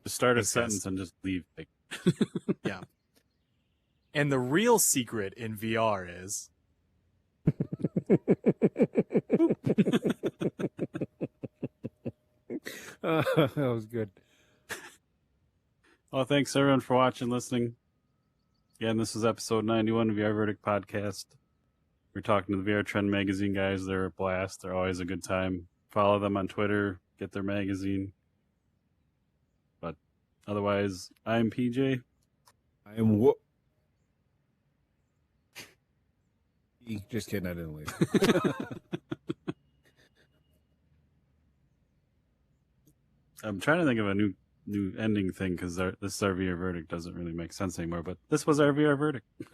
Just start a Thanks, guys. sentence and just leave. Yeah. And the real secret in VR is That was good. Well, thanks everyone for watching, listening. Again, this is episode 91 of VR Verdict Podcast. We're talking to the VR Trend magazine guys. They're a blast. They're always a good time. Follow them on Twitter. Get their magazine. But otherwise, I'm PJ. I am whoop. Just kidding, I didn't leave. I'm trying to think of a new ending thing because this VR Verdict doesn't really make sense anymore. But this was our VR Verdict.